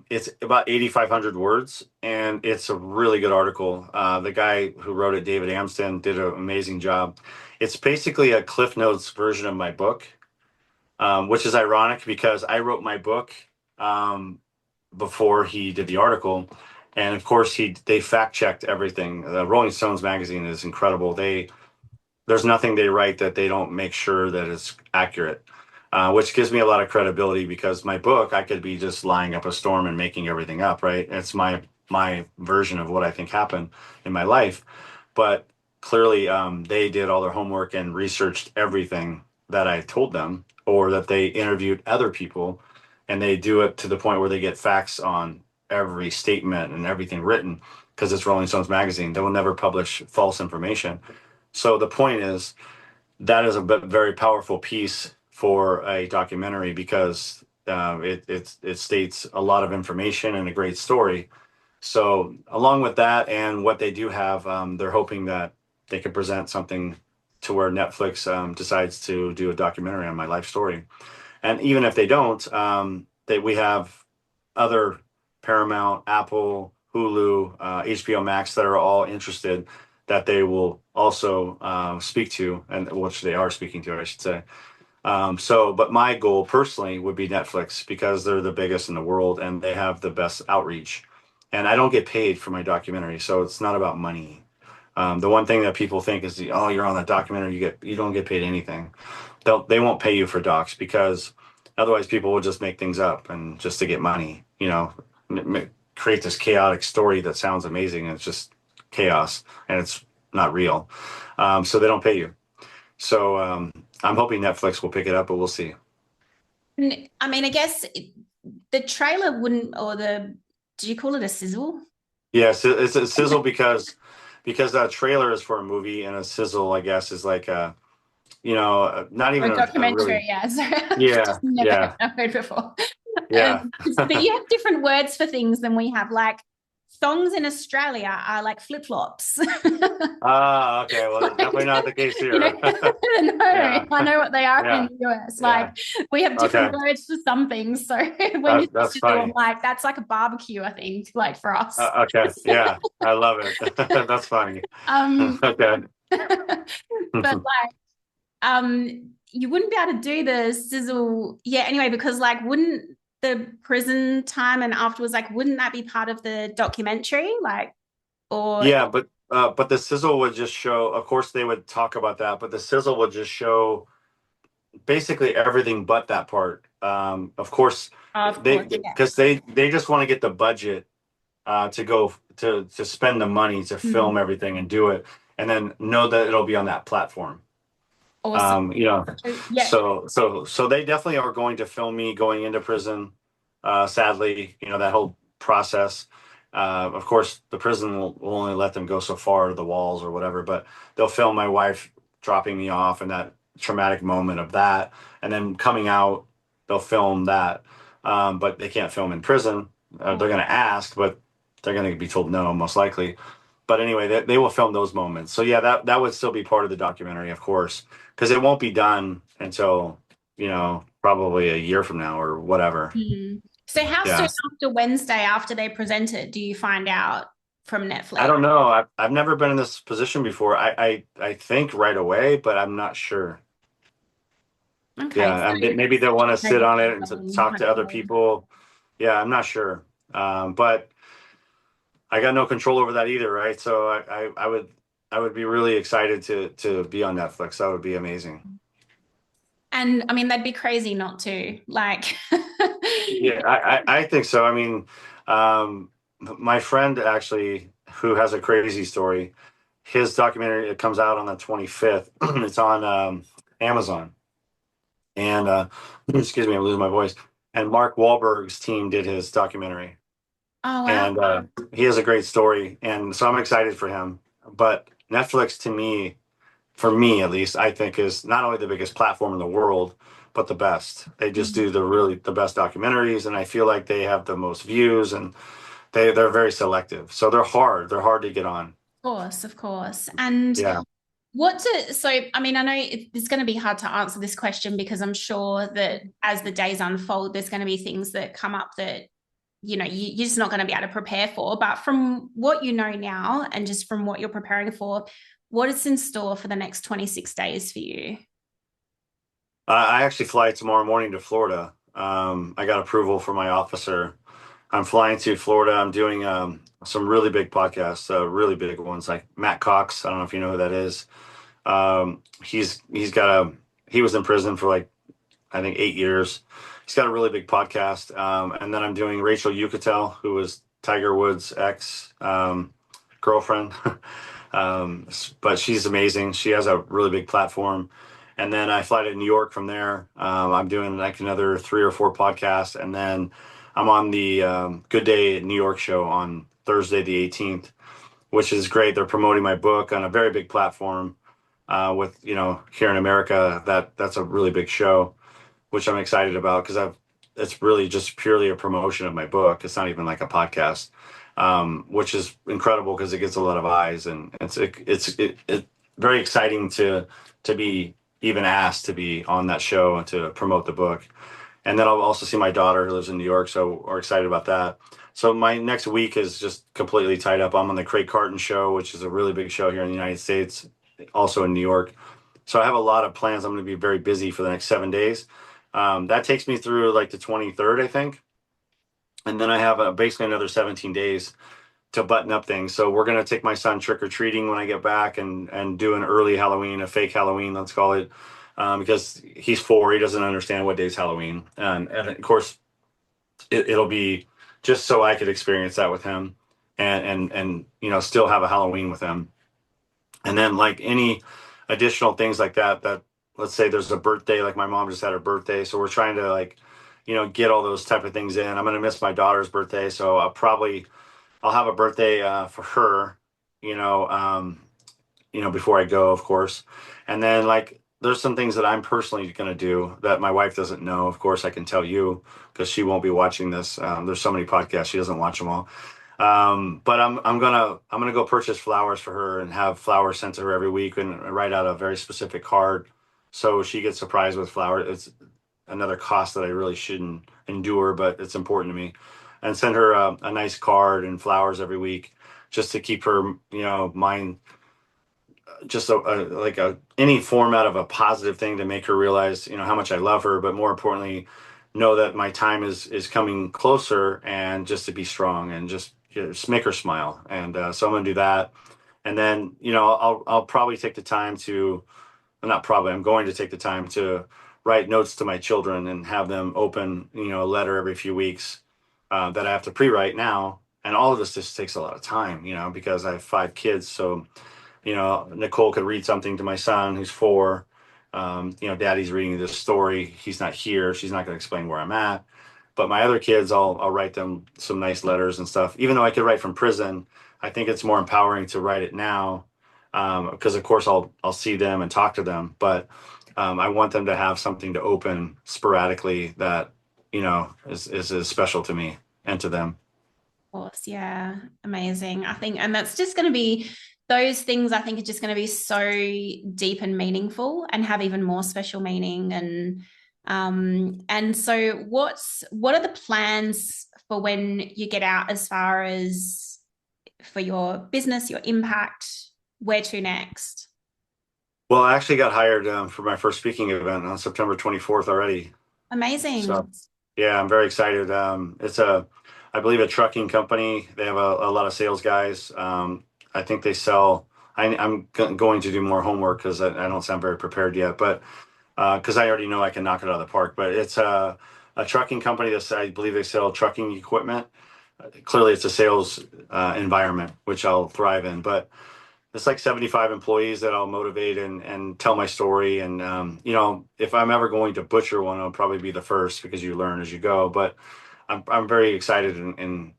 It's about 8,500 words, and it's a really good article. The guy who wrote it, David Amsden, did an amazing job. It's basically a Cliff Notes version of my book, which is ironic because I wrote my book um, before he did the article, and of course they fact checked everything. The Rolling Stones magazine is incredible. There's nothing they write that they don't make sure that it's accurate, which gives me a lot of credibility because my book, I could be just lying up a storm and making everything up, right? It's my version of what I think happened in my life, but clearly they did all their homework and researched everything that I told them, or that they interviewed other people, and they do it to the point where they get facts on every statement and everything written because it's Rolling Stones magazine. They will never publish false information. So the point is that is a very powerful piece for a documentary because it states a lot of information and a great story. So along with that and what they do have, they're hoping that they can present something to where Netflix decides to do a documentary on my life story. And even if they don't, we have other Paramount, Apple, Hulu, HBO Max that are all interested that they will also speak to, and which they are speaking to, I should say. But my goal personally would be Netflix because they're the biggest in the world and they have the best outreach. And I don't get paid for my documentary, so it's not about money. The one thing that people think is, oh, you're on that documentary, you don't get paid anything. They won't pay you for docs because otherwise people will just make things up and just to get money, create this chaotic story that sounds amazing and it's just chaos and it's not real. So they don't pay you. So I'm hoping Netflix will pick it up, but we'll see. I mean, I guess the trailer wouldn't, or did you call it a sizzle? Yes, it's a sizzle because that trailer is for a movie, and a sizzle, I guess, is like not Or even a a documentary, really. yeah. Sorry, I've Yeah, just never yeah, heard before. yeah. But you have different words for things than we have. Like thongs in Australia are like flip flops. Ah, okay. Well, that's definitely not the case Yeah, here. no, Yeah, I know what they are in yeah, the US. Like yeah. we have different Okay, words for some things. So when you that's sizzle, I'm funny. like, that's like a barbecue, I think, like for us. Okay, yeah, I love it. That's funny. Um, Okay. but like you wouldn't be able to do the sizzle, yeah, anyway, because like wouldn't the prison time and afterwards, like, wouldn't that be part of the documentary? Like, or Yeah, but the sizzle would just show. Of course, they would talk about that, but the sizzle would just show basically everything but that part. Of course, of they course, yeah. because they just want to get the budget to go to spend the money to Mm, film everything and do it, and then know that it'll be on that platform. awesome. Um, you know, Yeah. so they definitely are going to film me going into prison. Sadly, that whole process. Of course, the prison will only let them go so far to the walls or whatever, but they'll film my wife dropping me off and that traumatic moment of that, and then coming out, they'll film that. But they can't film in prison. They're going to ask, but they're going to be told no, most likely. But anyway, they will film those moments. So yeah, that would still be part of the documentary, of course, because it won't be done until, probably a year from now or whatever. Mm. So how soon Yeah. after Wednesday, after they present it, do you find out from I Netflix? don't know. I've never been in this position before. I think right away, but I'm not sure. Okay, Yeah, and maybe they'll want to sit on it and to so talk to other hopefully. people. Yeah, I'm not sure. But I got no control over that either, right? So I would be really excited to be on Netflix. That would be amazing. And I mean, they'd be crazy not to. Like, Yeah, I think so. I mean, my friend actually, who has a crazy story, his documentary, it comes out on the 25th. It's on Amazon. And excuse me, I'm losing my voice. And Mark Wahlberg's team did his documentary, oh wow. and he has a great story, and so I'm excited for him. But Netflix, to me, for me at least, I think is not only the biggest platform in the world, but the best. They just do the best documentaries, and I feel like they have the most views, and they're very selective. So they're hard. They're hard to get on. Of course, of course. And Yeah. so, I mean, I know it's going to be hard to answer this question because I'm sure that as the days unfold, there's going to be things that come up that, you're just not going to be able to prepare for. But from what you know now and just from what you're preparing for, what is in store for the next 26 days for you? I actually fly tomorrow morning to Florida. I got approval from my officer. I'm flying to Florida. I'm doing some really big podcasts, really big ones like Matt Cox. I don't know if you know who that is. He was in prison for like I think 8 years. He's got a really big podcast. And then I'm doing Rachel Yucatel, who was Tiger Woods' ex girlfriend. But she's amazing. She has a really big platform. And then I fly to New York from there. I'm doing like another 3 or 4 podcasts. And then I'm on the Good Day New York show on Thursday, the 18th, which is great. They're promoting my book on a very big platform with, here in America, that's a really big show, which I'm excited about because it's really just purely a promotion of my book. It's not even like a podcast, which is incredible because it gets a lot of eyes, and it's very exciting to be even asked to be on that show and to promote the book. And then I'll also see my daughter who lives in New York, so we're excited about that. So my next week is just completely tied up. I'm on the Craig Carton show, which is a really big show here in the United States, also in New York. So I have a lot of plans. I'm going to be very busy for the next 7 days. That takes me through like the 23rd, I think. And then I have basically another 17 days to button up things. So we're going to take my son trick or treating when I get back and do an early Halloween, a fake Halloween, let's call it, because he's 4. He doesn't understand what day's Halloween. And of course, it'll be just so I could experience that with him and still have a Halloween with him. And then like any additional things like that, let's say there's a birthday, like my mom just had her birthday. So we're trying to like, get all those type of things in. I'm going to miss my daughter's birthday. So I'll have a birthday for her, you know, um, before I go, of course. And then like, there's some things that I'm personally going to do that my wife doesn't know. Of course, I can tell you because she won't be watching this. There's so many podcasts. She doesn't watch them all. But I'm gonna go purchase flowers for her and have flowers sent to her every week and write out a very specific card so she gets surprised with flowers. It's another cost that I really shouldn't endure, but it's important to me. And send her a nice card and flowers every week just to keep her, mind just like any format of a positive thing to make her realize how much I love her, but more importantly know that my time is coming closer, and just to be strong and just make her smile. And so I'm gonna do that. And then I'll probably take the time to, well, not probably, I'm going to take the time to write notes to my children and have them open a letter every few weeks that I have to pre-write now. And all of this just takes a lot of time, because I have 5 kids. So Nicole could read something to my son who's 4. Daddy's reading this story. He's not here. She's not going to explain where I'm at. But my other kids, I'll write them some nice letters and stuff. Even though I could write from prison, I think it's more empowering to write it now, because of course I'll see them and talk to them. But I want them to have something to open sporadically that is special to me and to them. course. Yeah. Amazing. I think, and that's just going to be those things I think are just going to be so deep and meaningful and have even more special meaning. And so what are the plans for when you get out as far as for your business, your impact, where to next? Well, I actually got hired for my first speaking event on September 24th already. So Amazing. yeah, I'm very excited. It's I believe a trucking company. They have a lot of sales guys. I think they sell. Going to do more homework because I don't sound very prepared yet, but because I already know I can knock it out of the park. But it's a trucking company that I believe they sell trucking equipment. Clearly, it's a sales environment, which I'll thrive in. But it's like 75 employees that I'll motivate and tell my story. And, if I'm ever going to butcher one, I'll probably be the first because you learn as you go. But I'm very excited and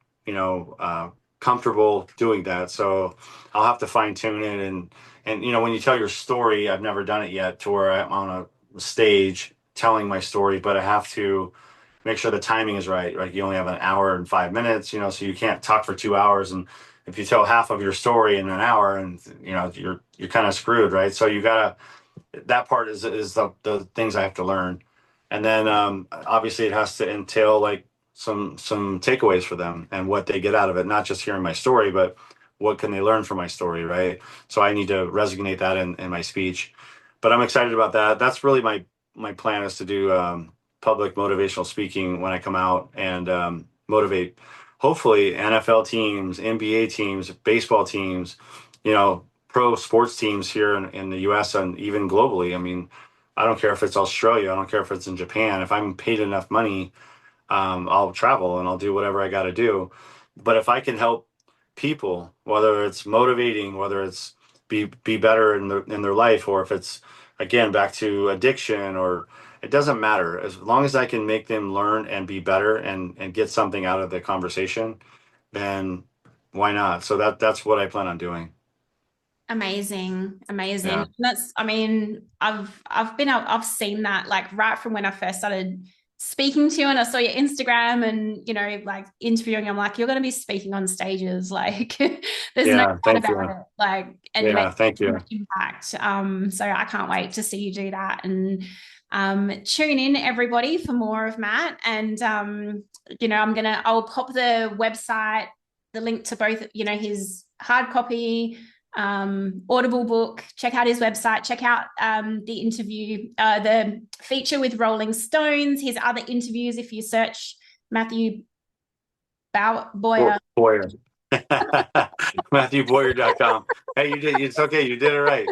comfortable doing that. So I'll have to fine tune it. And, when you tell your story, I've never done it yet to where I'm on a stage telling my story, but I have to make sure the timing is right. Like you only have an hour and 5 minutes, so you can't talk for 2 hours. And if you tell half of your story in an hour, and you're kind of screwed, right? So you gotta that part is the things I have to learn, and then obviously it has to entail like some takeaways for them and what they get out of it, not just hearing my story, but what can they learn from my story, right? So I need to resonate that in my speech, but I'm excited about that. That's really my plan is to do public motivational speaking when I come out and motivate hopefully NFL teams, NBA teams, baseball teams, pro sports teams here in the US and even globally. I mean, I don't care if it's Australia, I don't care if it's in Japan. If I'm paid enough money, I'll travel and I'll do whatever I got to do. But if I can help people, whether it's motivating, whether it's be better in their life, or if it's again back to addiction, or it doesn't matter as long as I can make them learn and be better and get something out of the conversation, then why not? So that's what I plan on doing. Amazing, amazing. Yeah. That's, I mean, I've seen that like right from when I first started speaking to you and I saw your Instagram and like interviewing. I'm like, you're going to be speaking on stages, like there's no Yeah. doubt Thank about you. it. Like and make Yeah. Thank so you. much impact. So I can't wait to see you do that and tune in everybody for more of Matt and I'll pop the website, the link to both his hard copy Audible book. Check out his website. Check out the interview, the feature with Rolling Stones, his other interviews. If you search Mathew Bowyer. Bowyer. MathewBowyer.com. Hey, you did. It's okay. You did it right.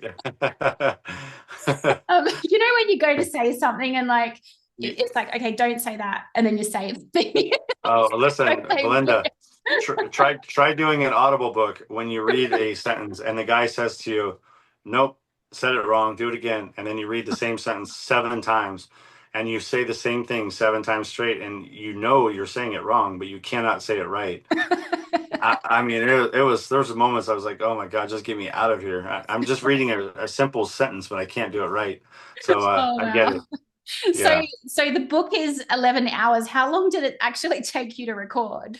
When you go to say something and like, it's like, okay, don't say that. And then you say it. Oh, listen, Okay. Belinda, try doing an Audible book when you read a sentence and the guy says to you, "Nope, said it wrong. Do it again." And then you read the same sentence 7 times, and you say the same thing 7 times straight, and you're saying it wrong, but you cannot say it right. I mean, it was there was moments I was like, "Oh my God, just get me out of here." I'm just reading a simple sentence, but I can't do it right. So Oh, I get wow. it. So, Yeah. so the book is 11 hours. How long did it actually take you to record?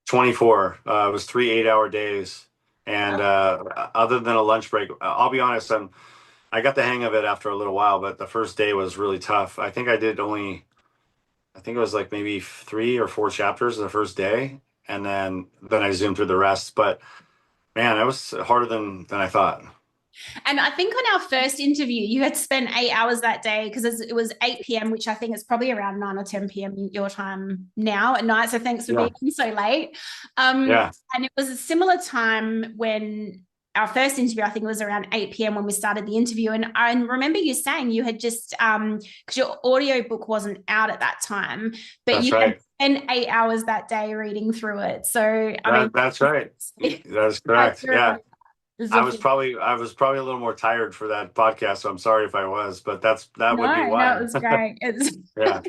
24. It was 3 8-hour days. And other than a lunch break, I'll be honest, I got the hang of it after a little while, but the first day was really tough. I think it was like maybe 3 or 4 chapters the first day. And then I zoomed through the rest. But man, that was harder than I thought. And I think on our first interview, you had spent 8 hours that day because it was 8 p.m., which I think is probably around 9 or 10 p.m. your time now at night. So thanks for Yeah. being so late. Um, Yeah. and it was a similar time when our first interview, I think it was around 8 p.m. when we started the interview. And I remember you saying you had just, because your audio book wasn't out at that time, but That's you had right. spent 8 hours that day reading through it. So, I mean, That's right. That is correct. Yeah. I was probably a little more tired for that podcast, so I'm sorry if I was, but that would be no, why. it was great. It's Yeah.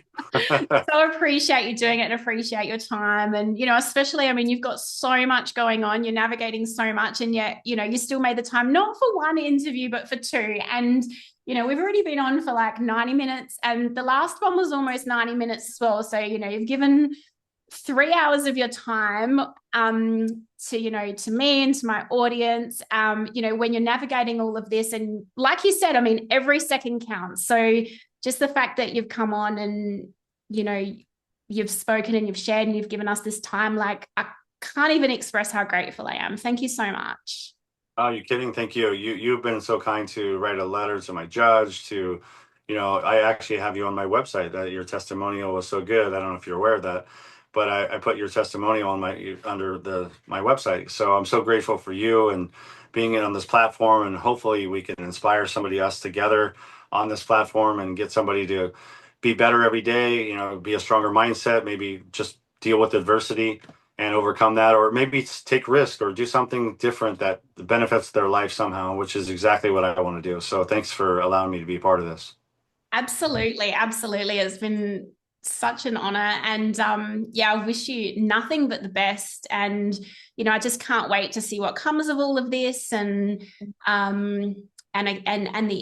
so appreciate you doing it and appreciate your time. And, especially, I mean, you've got so much going on, you're navigating so much, and yet, you still made the time, not for one interview, but for two. And, we've already been on for like 90 minutes, and the last one was almost 90 minutes as well. So, you've given 3 hours of your time to me and to my audience, when you're navigating all of this. And like you said, I mean, every second counts. So just the fact that you've come on and, you've spoken and you've shared and you've given us this time, like I can't even express how grateful I am. Thank you so much. Oh, you kidding? Thank you. You've been so kind to write a letter to my judge to, I actually have you on my website. That your testimonial was so good. I don't know if you're aware of that, but I put your testimonial on my website. So I'm so grateful for you and being on this platform, and hopefully we can inspire somebody else together on this platform and get somebody to be better every day, be a stronger mindset, maybe just deal with adversity and overcome that, or maybe take risk or do something different that benefits their life somehow, which is exactly what I want to do. So thanks for allowing me to be part of this. Absolutely, absolutely. It's been such an honor. And I wish you nothing but the best. And, I just can't wait to see what comes of all of this, and the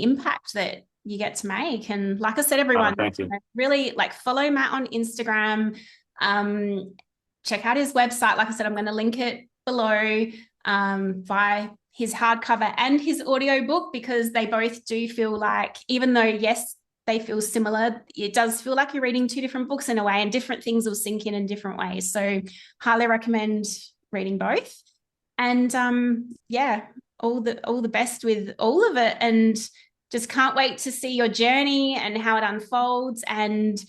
impact that you get to make. And like I said, everyone, Thank you. really like follow Matt on Instagram. Check out his website. Like I said, I'm going to link it below, via his hardcover and his audiobook, because they both do feel like, even though, yes, they feel similar, it does feel like you're reading two different books in a way, and different things will sink in different ways. So highly recommend reading both. And all the best with all of it. And just can't wait to see your journey and how it unfolds, and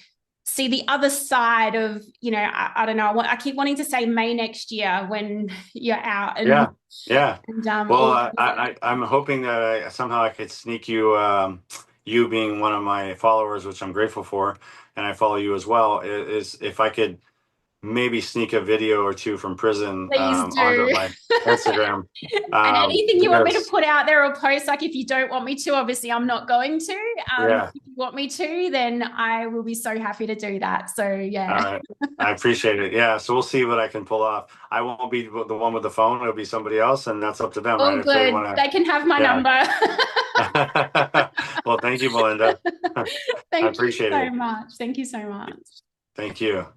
see the other side of, I don't know, I keep wanting to say May next year when you're out. And yeah. and Well, I'm hoping that somehow I could sneak you, you being one of my followers, which I'm grateful for, and I follow you as well, is if I could maybe sneak a video or two from prison please onto do. my Instagram. And anything you want me to Because put out there or post, like if you don't want me to, obviously I'm not going to. yeah, If you want me to, then I will be so happy to do that. So all yeah. right. I appreciate it. Yeah, so we'll see what I can pull off. I won't be the one with the phone. It'll be somebody else, and that's up to them, right? All If they good. want They can have my to, yeah. number. Well, thank you, Melinda. I Thank you appreciate so it. much. Thank you so much. Thank you.